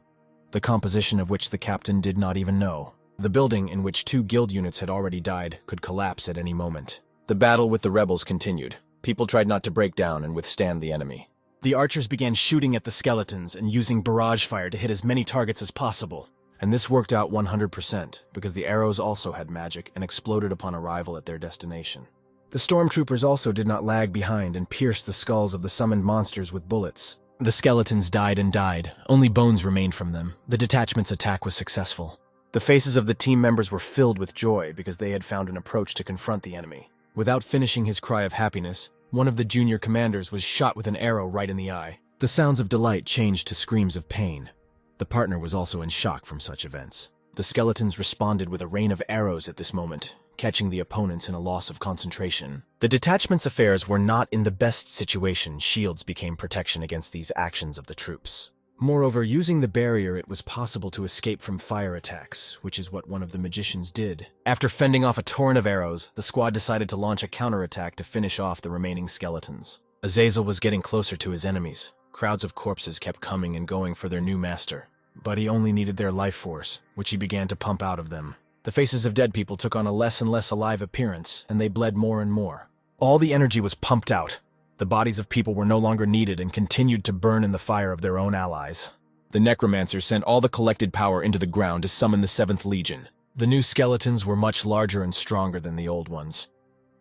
the composition of which the captain did not even know. The building, in which 2 guild units had already died, could collapse at any moment. The battle with the rebels continued. People tried not to break down and withstand the enemy. The archers began shooting at the skeletons and using barrage fire to hit as many targets as possible. And this worked out 100%, because the arrows also had magic and exploded upon arrival at their destination. The stormtroopers also did not lag behind and pierced the skulls of the summoned monsters with bullets. The skeletons died and died, only bones remained from them. The detachment's attack was successful. The faces of the team members were filled with joy because they had found an approach to confront the enemy. Without finishing his cry of happiness, one of the junior commanders was shot with an arrow right in the eye. The sounds of delight changed to screams of pain. The partner was also in shock from such events. The skeletons responded with a rain of arrows at this moment, catching the opponents in a loss of concentration. The detachment's affairs were not in the best situation. Shields became protection against these actions of the troops. Moreover, using the barrier, it was possible to escape from fire attacks, which is what one of the magicians did. After fending off a torrent of arrows, the squad decided to launch a counterattack to finish off the remaining skeletons. Azazel was getting closer to his enemies. Crowds of corpses kept coming and going for their new master. But he only needed their life force, which he began to pump out of them. The faces of dead people took on a less and less alive appearance, and they bled more and more. All the energy was pumped out. The bodies of people were no longer needed and continued to burn in the fire of their own allies. The necromancer sent all the collected power into the ground to summon the 7th Legion. The new skeletons were much larger and stronger than the old ones,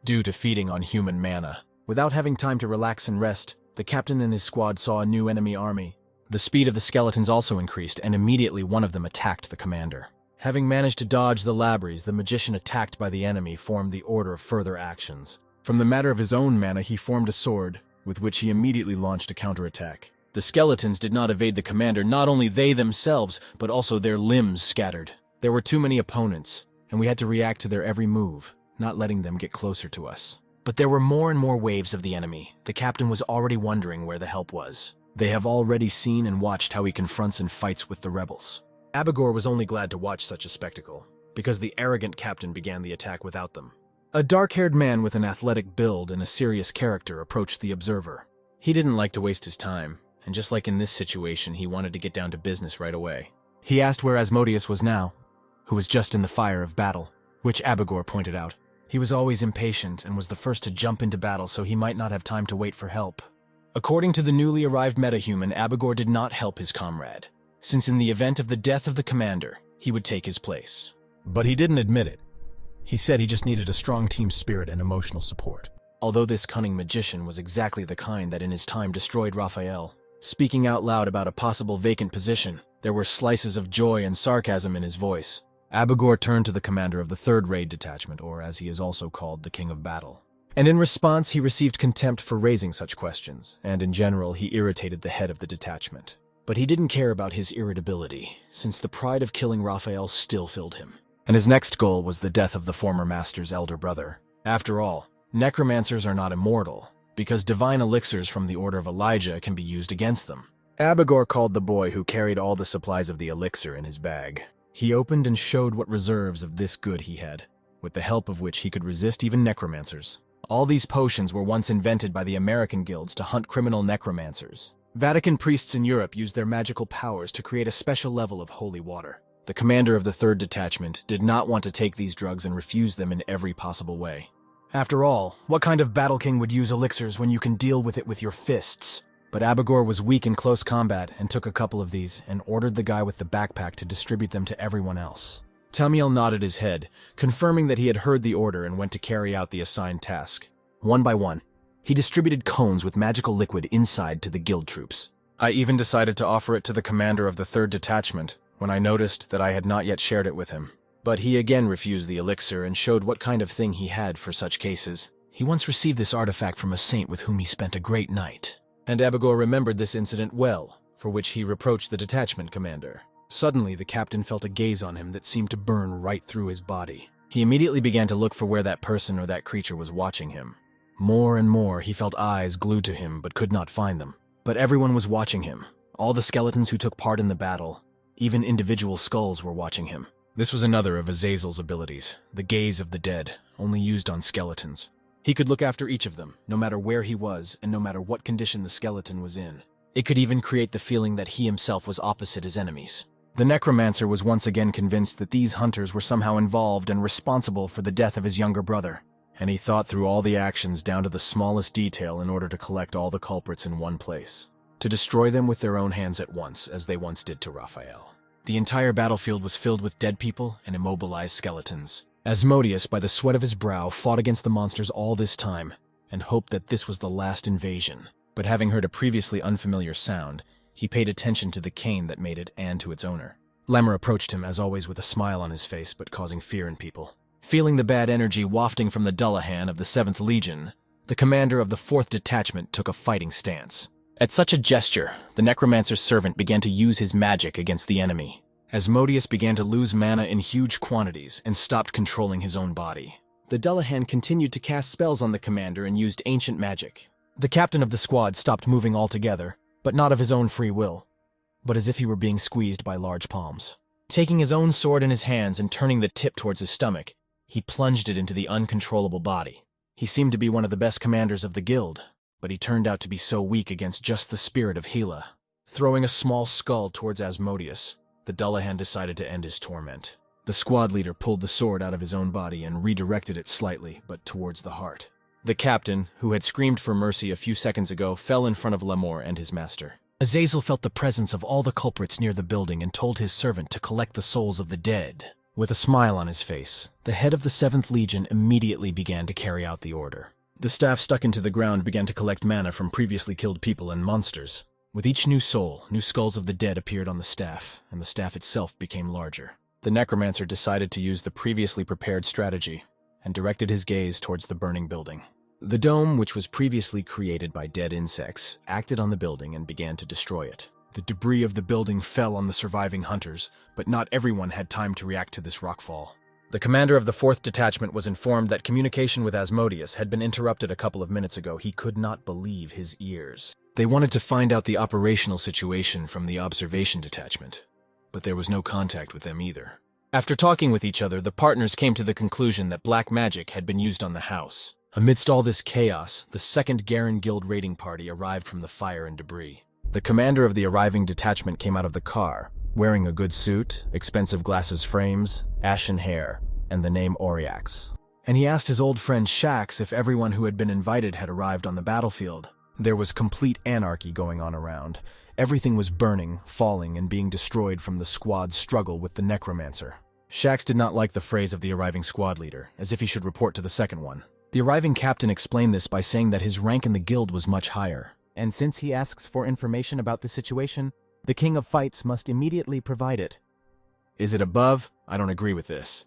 due to feeding on human mana. Without having time to relax and rest, the captain and his squad saw a new enemy army. The speed of the skeletons also increased, and immediately one of them attacked the commander. Having managed to dodge the labries, the magician attacked by the enemy formed the order of further actions. From the matter of his own mana, he formed a sword, with which he immediately launched a counterattack. The skeletons did not evade the commander, not only they themselves, but also their limbs scattered. There were too many opponents, and we had to react to their every move, not letting them get closer to us. But there were more and more waves of the enemy. The captain was already wondering where the help was. They have already seen and watched how he confronts and fights with the rebels. Abegor was only glad to watch such a spectacle, because the arrogant captain began the attack without them. A dark-haired man with an athletic build and a serious character approached the observer. He didn't like to waste his time, and just like in this situation, he wanted to get down to business right away. He asked where Asmodeus was now, who was just in the fire of battle, which Abegor pointed out. He was always impatient and was the first to jump into battle, so he might not have time to wait for help. According to the newly arrived metahuman, Abegor did not help his comrade, since in the event of the death of the commander, he would take his place. But he didn't admit it. He said he just needed a strong team spirit and emotional support. Although this cunning magician was exactly the kind that in his time destroyed Raphael, speaking out loud about a possible vacant position, there were slices of joy and sarcasm in his voice. Abegor turned to the commander of the 3rd Raid Detachment, or as he is also called, the King of Battle. And in response, he received contempt for raising such questions, and in general, he irritated the head of the detachment. But he didn't care about his irritability, since the pride of killing Raphael still filled him. And his next goal was the death of the former master's elder brother. After all, necromancers are not immortal, because divine elixirs from the Order of Elijah can be used against them. Abegor called the boy who carried all the supplies of the elixir in his bag. He opened and showed what reserves of this good he had, with the help of which he could resist even necromancers. All these potions were once invented by the American guilds to hunt criminal necromancers. Vatican priests in Europe used their magical powers to create a special level of holy water. The commander of the 3rd Detachment did not want to take these drugs and refused them in every possible way. After all, what kind of battle king would use elixirs when you can deal with it with your fists? But Abegor was weak in close combat and took a couple of these and ordered the guy with the backpack to distribute them to everyone else. Tamiel nodded his head, confirming that he had heard the order and went to carry out the assigned task. One by one, he distributed cones with magical liquid inside to the guild troops. I even decided to offer it to the commander of the 3rd Detachment when I noticed that I had not yet shared it with him. But he again refused the elixir and showed what kind of thing he had for such cases. He once received this artifact from a saint with whom he spent a great night. And Abegor remembered this incident well, for which he reproached the detachment commander. Suddenly, the captain felt a gaze on him that seemed to burn right through his body. He immediately began to look for where that person or that creature was watching him. More and more, he felt eyes glued to him but could not find them. But everyone was watching him. All the skeletons who took part in the battle, even individual skulls were watching him. This was another of Azazel's abilities, the gaze of the dead, only used on skeletons. He could look after each of them, no matter where he was and no matter what condition the skeleton was in. It could even create the feeling that he himself was opposite his enemies. The necromancer was once again convinced that these hunters were somehow involved and responsible for the death of his younger brother. and he thought through all the actions down to the smallest detail in order to collect all the culprits in one place, to destroy them with their own hands at once, as they once did to Raphael. The entire battlefield was filled with dead people and immobilized skeletons. Asmodeus, by the sweat of his brow, fought against the monsters all this time, and hoped that this was the last invasion. But having heard a previously unfamiliar sound, he paid attention to the cane that made it and to its owner. Lemmer approached him, as always, with a smile on his face, but causing fear in people. Feeling the bad energy wafting from the Dullahan of the 7th Legion, the commander of the 4th Detachment took a fighting stance. At such a gesture, the necromancer's servant began to use his magic against the enemy. Asmodeus began to lose mana in huge quantities and stopped controlling his own body. The Dullahan continued to cast spells on the commander and used ancient magic. The captain of the squad stopped moving altogether, but not of his own free will, but as if he were being squeezed by large palms. Taking his own sword in his hands and turning the tip towards his stomach, he plunged it into the uncontrollable body. He seemed to be one of the best commanders of the guild, but he turned out to be so weak against just the spirit of Hela. Throwing a small skull towards Asmodeus, the Dullahan decided to end his torment. The squad leader pulled the sword out of his own body and redirected it slightly, but towards the heart. The captain, who had screamed for mercy a few seconds ago, fell in front of Lemore and his master. Azazel felt the presence of all the culprits near the building and told his servant to collect the souls of the dead. With a smile on his face, the head of the 7th Legion immediately began to carry out the order. The staff stuck into the ground began to collect mana from previously killed people and monsters. With each new soul, new skulls of the dead appeared on the staff, and the staff itself became larger. The necromancer decided to use the previously prepared strategy and directed his gaze towards the burning building. The dome, which was previously created by dead insects, acted on the building and began to destroy it. The debris of the building fell on the surviving hunters, but not everyone had time to react to this rockfall. The commander of the 4th Detachment was informed that communication with Asmodeus had been interrupted a couple of minutes ago. He could not believe his ears. They wanted to find out the operational situation from the observation detachment, but there was no contact with them either. After talking with each other, the partners came to the conclusion that black magic had been used on the house. Amidst all this chaos, the 2nd Garen Guild raiding party arrived from the fire and debris. The commander of the arriving detachment came out of the car, wearing a good suit, expensive glasses frames, ashen hair, and the name Oriax. And he asked his old friend Shax if everyone who had been invited had arrived on the battlefield. There was complete anarchy going on around. Everything was burning, falling, and being destroyed from the squad's struggle with the necromancer. Shax did not like the phrase of the arriving squad leader, as if he should report to the second one. The arriving captain explained this by saying that his rank in the guild was much higher, and since he asks for information about the situation, the King of Fights must immediately provide it. Is it above? I don't agree with this.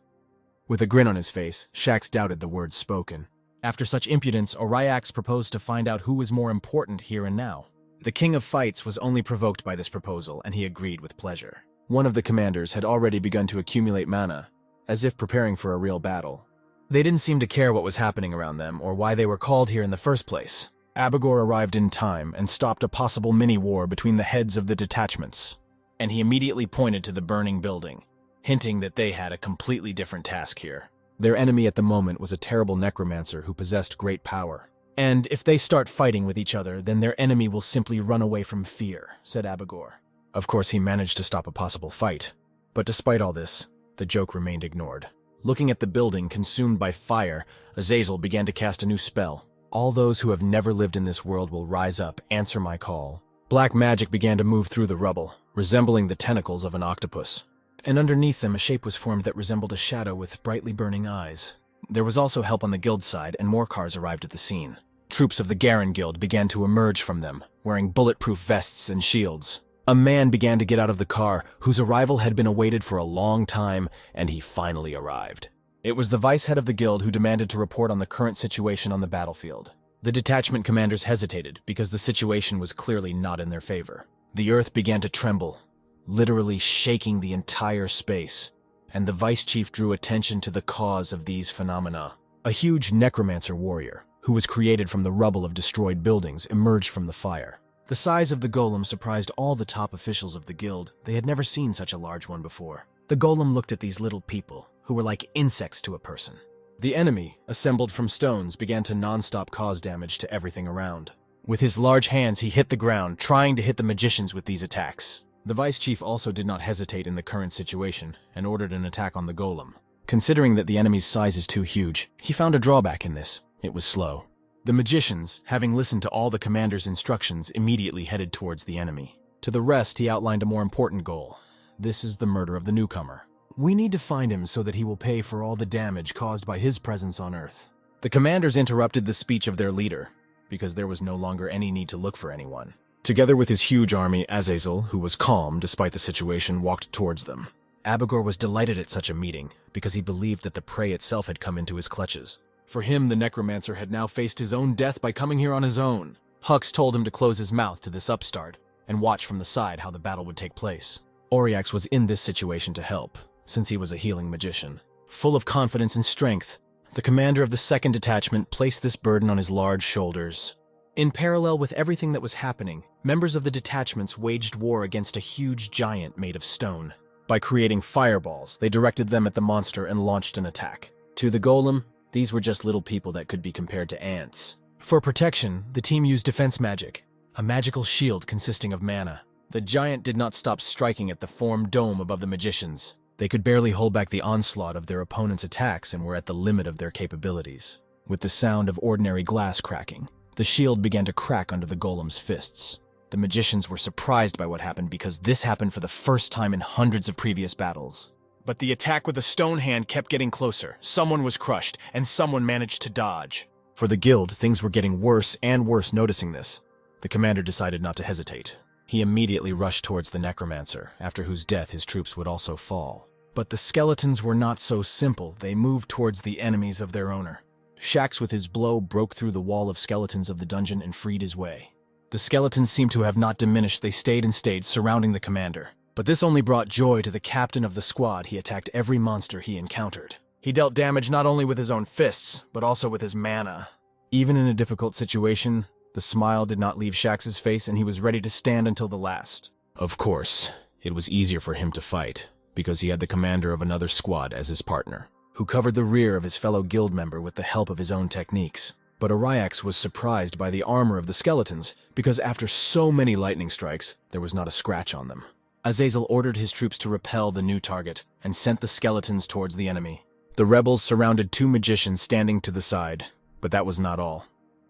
With a grin on his face, Shax doubted the words spoken. After such impudence, Oriax proposed to find out who was more important here and now. The King of Fights was only provoked by this proposal, and he agreed with pleasure. One of the commanders had already begun to accumulate mana, as if preparing for a real battle. They didn't seem to care what was happening around them or why they were called here in the first place. Abigor arrived in time and stopped a possible mini-war between the heads of the detachments, and he immediately pointed to the burning building, hinting that they had a completely different task here. Their enemy at the moment was a terrible necromancer who possessed great power. And if they start fighting with each other, then their enemy will simply run away from fear, said Abigor. Of course, he managed to stop a possible fight, but despite all this, the joke remained ignored. Looking at the building consumed by fire, Azazel began to cast a new spell. All those who have never lived in this world will rise up, answer my call. Black magic began to move through the rubble, resembling the tentacles of an octopus. And underneath them a shape was formed that resembled a shadow with brightly burning eyes. There was also help on the guild side, and more cars arrived at the scene. Troops of the Garen Guild began to emerge from them, wearing bulletproof vests and shields. A man began to get out of the car, whose arrival had been awaited for a long time, and he finally arrived. It was the vice head of the guild who demanded to report on the current situation on the battlefield. The detachment commanders hesitated, because the situation was clearly not in their favor. The earth began to tremble, literally shaking the entire space, and the vice chief drew attention to the cause of these phenomena. A huge necromancer warrior, who was created from the rubble of destroyed buildings, emerged from the fire. The size of the golem surprised all the top officials of the guild. They had never seen such a large one before. The golem looked at these little people, who were like insects to a person. The enemy, assembled from stones, began to non-stop cause damage to everything around. With his large hands, he hit the ground, trying to hit the magicians with these attacks. The vice chief also did not hesitate in the current situation, and ordered an attack on the golem. Considering that the enemy's size is too huge, he found a drawback in this. It was slow. The magicians, having listened to all the commander's instructions, immediately headed towards the enemy. To the rest, he outlined a more important goal. This is the murder of the newcomer. We need to find him so that he will pay for all the damage caused by his presence on Earth. The commanders interrupted the speech of their leader, because there was no longer any need to look for anyone. Together with his huge army, Azazel, who was calm despite the situation, walked towards them. Abegor was delighted at such a meeting, because he believed that the prey itself had come into his clutches. For him, the necromancer had now faced his own death by coming here on his own. Hux told him to close his mouth to this upstart, and watch from the side how the battle would take place. Auriax was in this situation to help, since he was a healing magician. Full of confidence and strength, the commander of the second detachment placed this burden on his large shoulders. In parallel with everything that was happening, members of the detachments waged war against a huge giant made of stone. By creating fireballs, they directed them at the monster and launched an attack. To the golem, these were just little people that could be compared to ants. For protection, the team used defense magic, a magical shield consisting of mana. The giant did not stop striking at the formed dome above the magicians. They could barely hold back the onslaught of their opponent's attacks and were at the limit of their capabilities. With the sound of ordinary glass cracking, the shield began to crack under the golem's fists. The magicians were surprised by what happened because this happened for the first time in hundreds of previous battles. But the attack with the stone hand kept getting closer. Someone was crushed, and someone managed to dodge. For the guild, things were getting worse and worse noticing this. The commander decided not to hesitate. He immediately rushed towards the necromancer, after whose death his troops would also fall. But the skeletons were not so simple. They moved towards the enemies of their owner. Shax with his blow broke through the wall of skeletons of the dungeon and freed his way. The skeletons seemed to have not diminished. They stayed and stayed, surrounding the commander. But this only brought joy to the captain of the squad. He attacked every monster he encountered. He dealt damage not only with his own fists, but also with his mana. Even in a difficult situation, the smile did not leave Shax's face and he was ready to stand until the last. Of course, it was easier for him to fight, because he had the commander of another squad as his partner, who covered the rear of his fellow guild member with the help of his own techniques. But Auriax was surprised by the armor of the skeletons, because after so many lightning strikes, there was not a scratch on them. Azazel ordered his troops to repel the new target, and sent the skeletons towards the enemy. The rebels surrounded two magicians standing to the side, but that was not all.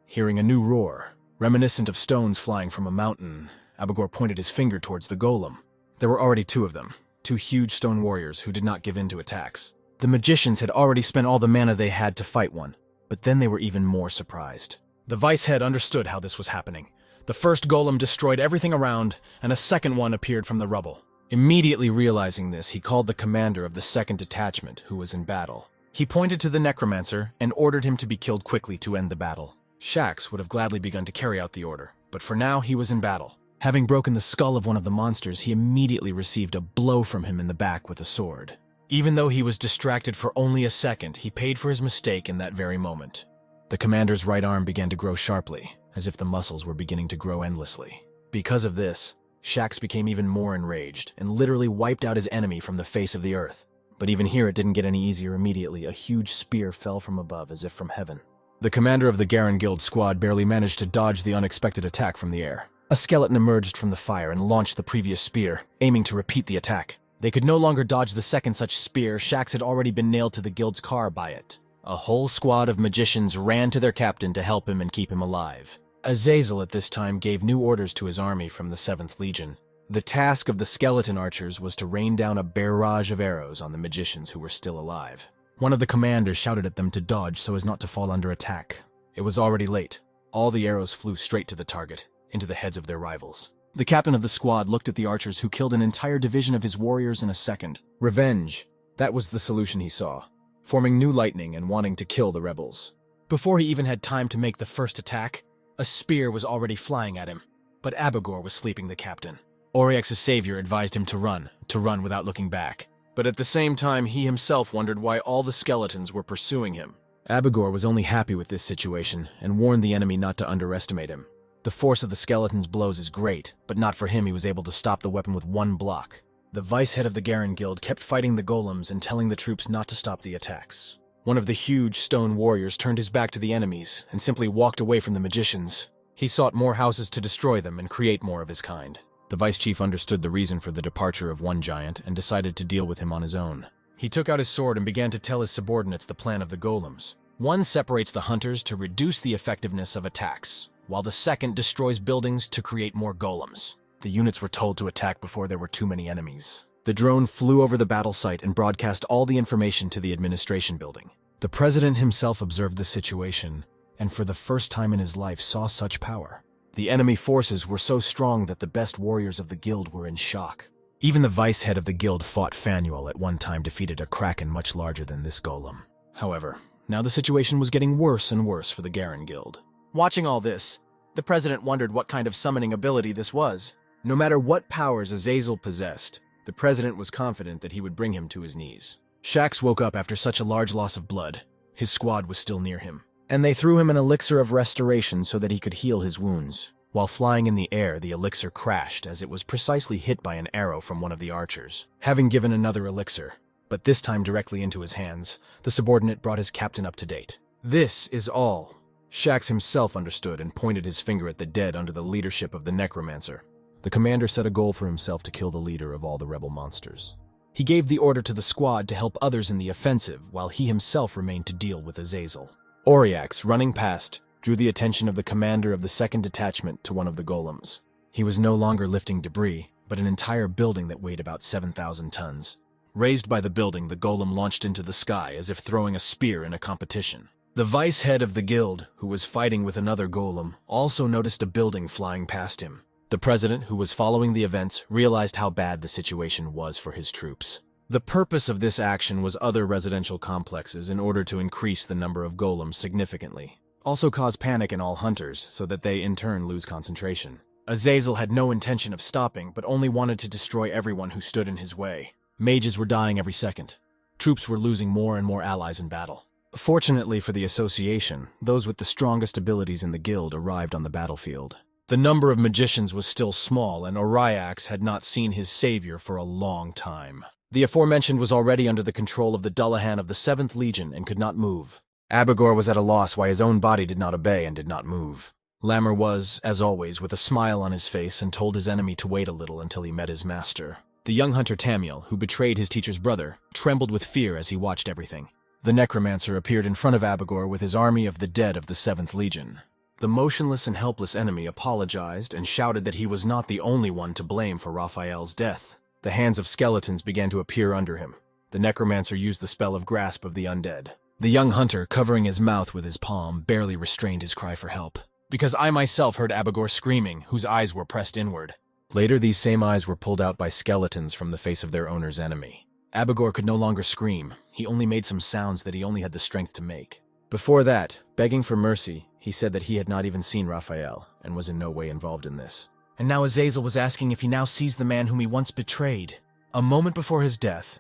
Hearing a new roar, reminiscent of stones flying from a mountain, Abegor pointed his finger towards the golem. There were already two of them, two huge stone warriors who did not give in to attacks. The magicians had already spent all the mana they had to fight one, but then they were even more surprised. The vice head understood how this was happening. The first golem destroyed everything around, and a second one appeared from the rubble. Immediately realizing this, he called the commander of the second detachment, who was in battle. He pointed to the necromancer and ordered him to be killed quickly to end the battle. Shax would have gladly begun to carry out the order, but for now he was in battle. Having broken the skull of one of the monsters, he immediately received a blow from him in the back with a sword. Even though he was distracted for only a second, he paid for his mistake in that very moment. The commander's right arm began to grow sharply, as if the muscles were beginning to grow endlessly. Because of this, Shax became even more enraged and literally wiped out his enemy from the face of the earth. But even here it didn't get any easier. Immediately, a huge spear fell from above as if from heaven. The commander of the Garen Guild squad barely managed to dodge the unexpected attack from the air. A skeleton emerged from the fire and launched the previous spear, aiming to repeat the attack. They could no longer dodge the second such spear. Shax had already been nailed to the guild's car by it. A whole squad of magicians ran to their captain to help him and keep him alive. Azazel at this time gave new orders to his army from the 7th Legion. The task of the skeleton archers was to rain down a barrage of arrows on the magicians who were still alive. One of the commanders shouted at them to dodge so as not to fall under attack. It was already late. All the arrows flew straight to the target, into the heads of their rivals. The captain of the squad looked at the archers who killed an entire division of his warriors in a second. Revenge. That was the solution he saw, forming new lightning and wanting to kill the rebels. Before he even had time to make the first attack, a spear was already flying at him. But Abegor was sleeping the captain. Auriax's savior advised him to run without looking back. But at the same time, he himself wondered why all the skeletons were pursuing him. Abegor was only happy with this situation and warned the enemy not to underestimate him. The force of the skeleton's blows is great, but not for him. He was able to stop the weapon with one block. The vice head of the Garen Guild kept fighting the golems and telling the troops not to stop the attacks. One of the huge stone warriors turned his back to the enemies and simply walked away from the magicians. He sought more houses to destroy them and create more of his kind. The vice chief understood the reason for the departure of one giant and decided to deal with him on his own. He took out his sword and began to tell his subordinates the plan of the golems. One separates the hunters to reduce the effectiveness of attacks, while the second destroys buildings to create more golems. The units were told to attack before there were too many enemies. The drone flew over the battle site and broadcast all the information to the administration building. The president himself observed the situation, and for the first time in his life saw such power. The enemy forces were so strong that the best warriors of the guild were in shock. Even the vice head of the guild fought Fanuel at one time defeated a kraken much larger than this golem. However, now the situation was getting worse and worse for the Garen guild. Watching all this, the president wondered what kind of summoning ability this was. No matter what powers Azazel possessed, the president was confident that he would bring him to his knees. Shax woke up after such a large loss of blood. His squad was still near him, and they threw him an elixir of restoration so that he could heal his wounds. While flying in the air, the elixir crashed as it was precisely hit by an arrow from one of the archers. Having given another elixir, but this time directly into his hands, the subordinate brought his captain up to date. This is all. Shax himself understood and pointed his finger at the dead under the leadership of the Necromancer. The commander set a goal for himself to kill the leader of all the rebel monsters. He gave the order to the squad to help others in the offensive, while he himself remained to deal with Azazel. Oriax, running past, drew the attention of the commander of the second detachment to one of the golems. He was no longer lifting debris, but an entire building that weighed about 7,000 tons. Raised by the building, the golem launched into the sky as if throwing a spear in a competition. The vice head of the guild, who was fighting with another golem, also noticed a building flying past him. The president, who was following the events, realized how bad the situation was for his troops. The purpose of this action was other residential complexes in order to increase the number of golems significantly. Also cause panic in all hunters, so that they in turn lose concentration. Azazel had no intention of stopping, but only wanted to destroy everyone who stood in his way. Mages were dying every second. Troops were losing more and more allies in battle. Fortunately for the association, those with the strongest abilities in the guild arrived on the battlefield. The number of magicians was still small, and Oriax had not seen his savior for a long time. The aforementioned was already under the control of the Dullahan of the 7th Legion and could not move. Abigor was at a loss why his own body did not obey and did not move. Lammer was, as always, with a smile on his face and told his enemy to wait a little until he met his master. The young hunter Tamiel, who betrayed his teacher's brother, trembled with fear as he watched everything. The Necromancer appeared in front of Abigor with his army of the dead of the 7th Legion. The motionless and helpless enemy apologized and shouted that he was not the only one to blame for Raphael's death. The hands of skeletons began to appear under him. The Necromancer used the spell of Grasp of the Undead. The young hunter, covering his mouth with his palm, barely restrained his cry for help. Because I myself heard Abigor screaming, whose eyes were pressed inward. Later, these same eyes were pulled out by skeletons from the face of their owner's enemy. Abigor could no longer scream. He only made some sounds that he only had the strength to make. Before that, begging for mercy, he said that he had not even seen Raphael, and was in no way involved in this. And now Azazel was asking if he now sees the man whom he once betrayed. A moment before his death,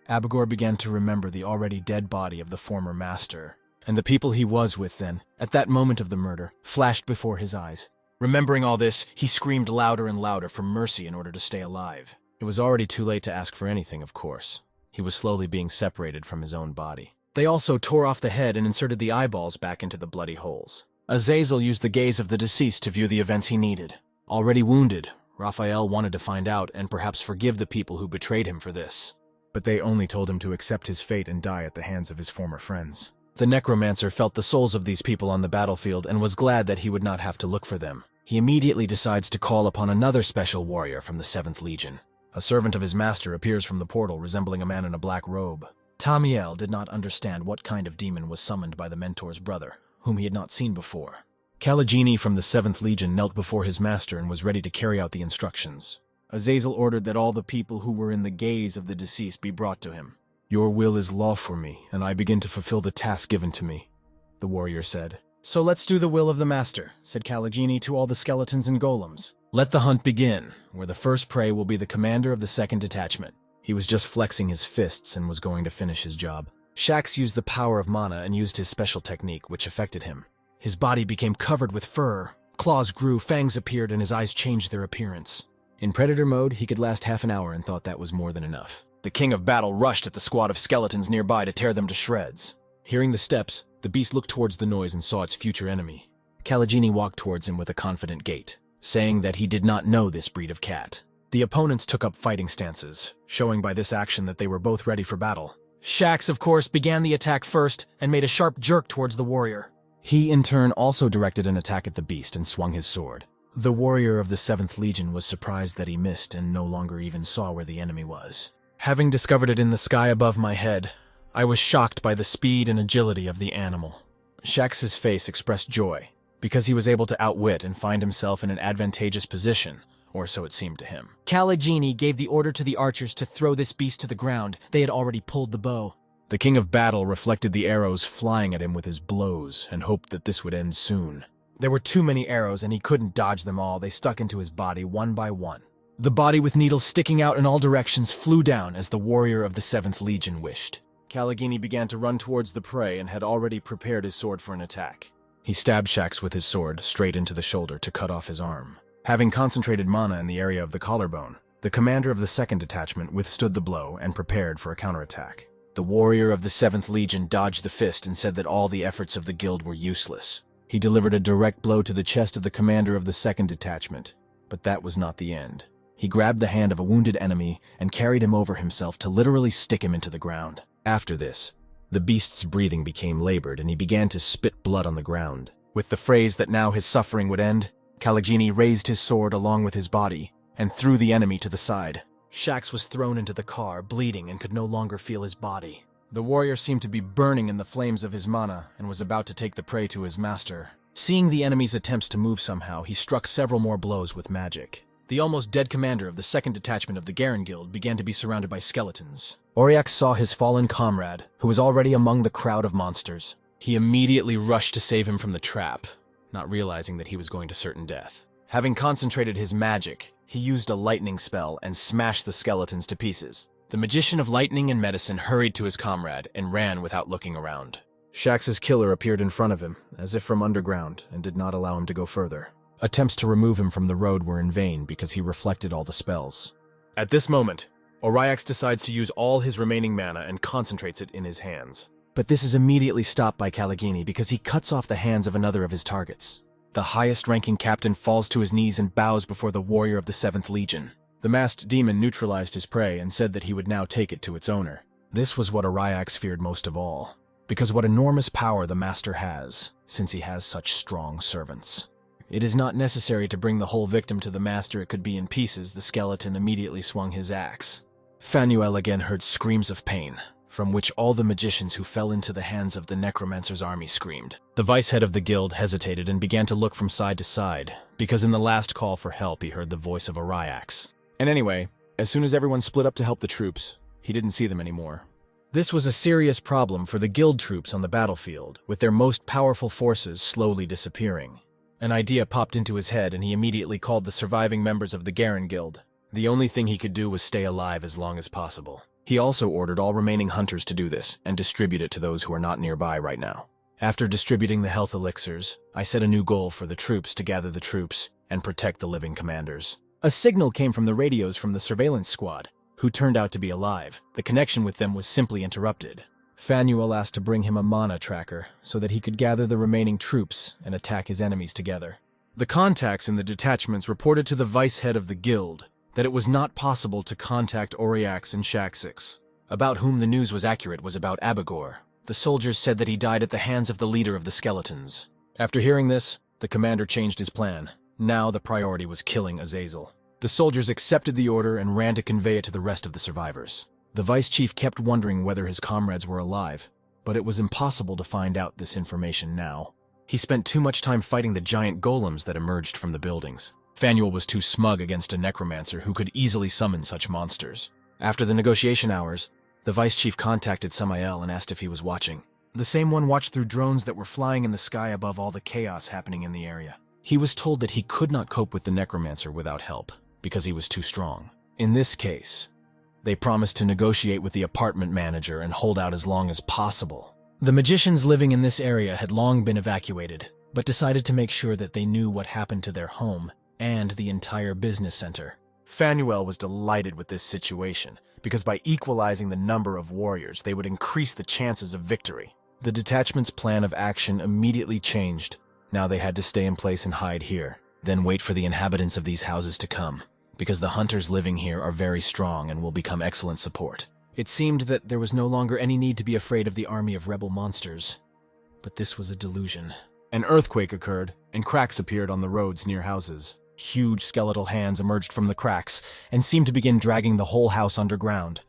Abigor began to remember the already dead body of the former master, and the people he was with then, at that moment of the murder, flashed before his eyes. Remembering all this, he screamed louder and louder for mercy in order to stay alive. It was already too late to ask for anything, of course. He was slowly being separated from his own body. They also tore off the head and inserted the eyeballs back into the bloody holes. Azazel used the gaze of the deceased to view the events he needed. Already wounded, Raphael wanted to find out and perhaps forgive the people who betrayed him for this. But they only told him to accept his fate and die at the hands of his former friends. The Necromancer felt the souls of these people on the battlefield and was glad that he would not have to look for them. He immediately decides to call upon another special warrior from the 7th Legion. A servant of his master appears from the portal resembling a man in a black robe. Tamiel did not understand what kind of demon was summoned by the Mentor's brother, whom he had not seen before. Caligini from the 7th Legion knelt before his master and was ready to carry out the instructions. Azazel ordered that all the people who were in the gaze of the deceased be brought to him. "Your will is law for me, and I begin to fulfill the task given to me," the warrior said. "So let's do the will of the master," said Caligini to all the skeletons and golems. "Let the hunt begin, where the first prey will be the commander of the 2nd detachment." He was just flexing his fists and was going to finish his job. Shax used the power of mana and used his special technique, which affected him. His body became covered with fur, claws grew, fangs appeared, and his eyes changed their appearance. In Predator mode, he could last half an hour and thought that was more than enough. The King of Battle rushed at the squad of skeletons nearby to tear them to shreds. Hearing the steps, the beast looked towards the noise and saw its future enemy. Caligini walked towards him with a confident gait, saying that he did not know this breed of cat. The opponents took up fighting stances, showing by this action that they were both ready for battle. Shax, of course, began the attack first and made a sharp jerk towards the warrior. He, in turn, also directed an attack at the beast and swung his sword. The warrior of the 7th Legion was surprised that he missed and no longer even saw where the enemy was. Having discovered it in the sky above my head, I was shocked by the speed and agility of the animal. Shax's face expressed joy, because he was able to outwit and find himself in an advantageous position, or so it seemed to him. Caligini gave the order to the archers to throw this beast to the ground. They had already pulled the bow. The King of Battle reflected the arrows flying at him with his blows and hoped that this would end soon. There were too many arrows and he couldn't dodge them all. They stuck into his body one by one. The body with needles sticking out in all directions flew down as the warrior of the 7th Legion wished. Caligini began to run towards the prey and had already prepared his sword for an attack. He stabbed Shax with his sword straight into the shoulder to cut off his arm. Having concentrated mana in the area of the collarbone, the commander of the 2nd detachment withstood the blow and prepared for a counterattack. The warrior of the 7th Legion dodged the fist and said that all the efforts of the guild were useless. He delivered a direct blow to the chest of the commander of the 2nd detachment, but that was not the end. He grabbed the hand of a wounded enemy and carried him over himself to literally stick him into the ground. After this, the beast's breathing became labored and he began to spit blood on the ground. With the phrase that now his suffering would end, Caligini raised his sword along with his body and threw the enemy to the side. Shax was thrown into the car, bleeding and could no longer feel his body. The warrior seemed to be burning in the flames of his mana and was about to take the prey to his master. Seeing the enemy's attempts to move somehow, he struck several more blows with magic. The almost dead commander of the 2nd detachment of the Garen Guild began to be surrounded by skeletons. Auriax saw his fallen comrade, who was already among the crowd of monsters. He immediately rushed to save him from the trap, not realizing that he was going to certain death. Having concentrated his magic, he used a lightning spell and smashed the skeletons to pieces. The magician of lightning and medicine hurried to his comrade and ran without looking around. Shax's killer appeared in front of him, as if from underground, and did not allow him to go further. Attempts to remove him from the road were in vain because he reflected all the spells. At this moment, Auriax decides to use all his remaining mana and concentrates it in his hands. But this is immediately stopped by Caligini because he cuts off the hands of another of his targets. The highest-ranking captain falls to his knees and bows before the warrior of the 7th Legion. The masked demon neutralized his prey and said that he would now take it to its owner. This was what Auriax feared most of all, because what enormous power the master has, since he has such strong servants. It is not necessary to bring the whole victim to the master. It could be in pieces. The skeleton immediately swung his axe. Phanuel again heard screams of pain, from which all the magicians who fell into the hands of the necromancer's army screamed. The vice-head of the guild hesitated and began to look from side to side, because in the last call for help he heard the voice of Auriax. And anyway, as soon as everyone split up to help the troops, he didn't see them anymore. This was a serious problem for the guild troops on the battlefield, with their most powerful forces slowly disappearing. An idea popped into his head and he immediately called the surviving members of the Garen Guild. The only thing he could do was stay alive as long as possible. He also ordered all remaining hunters to do this and distribute it to those who are not nearby right now. After distributing the health elixirs, I set a new goal for the troops to gather the troops and protect the living commanders. A signal came from the radios from the surveillance squad, who turned out to be alive. The connection with them was simply interrupted. Phanuel asked to bring him a mana tracker so that he could gather the remaining troops and attack his enemies together. The contacts in the detachments reported to the vice-head of the guild that it was not possible to contact Auriax and Shaxix. About whom the news was accurate was about Abigor. The soldiers said that he died at the hands of the leader of the skeletons. After hearing this, the commander changed his plan. Now the priority was killing Azazel. The soldiers accepted the order and ran to convey it to the rest of the survivors. The vice-chief kept wondering whether his comrades were alive, but it was impossible to find out this information now. He spent too much time fighting the giant golems that emerged from the buildings. Phanuel was too smug against a necromancer who could easily summon such monsters. After the negotiation hours, the vice-chief contacted Samael and asked if he was watching. The same one watched through drones that were flying in the sky above all the chaos happening in the area. He was told that he could not cope with the necromancer without help, because he was too strong. In this case, they promised to negotiate with the apartment manager and hold out as long as possible. The magicians living in this area had long been evacuated, but decided to make sure that they knew what happened to their home and the entire business center. Phanuel was delighted with this situation, because by equalizing the number of warriors, they would increase the chances of victory. The detachment's plan of action immediately changed. Now they had to stay in place and hide here, then wait for the inhabitants of these houses to come, because the hunters living here are very strong and will become excellent support. It seemed that there was no longer any need to be afraid of the army of rebel monsters. But this was a delusion. An earthquake occurred, and cracks appeared on the roads near houses. Huge skeletal hands emerged from the cracks and seemed to begin dragging the whole house underground.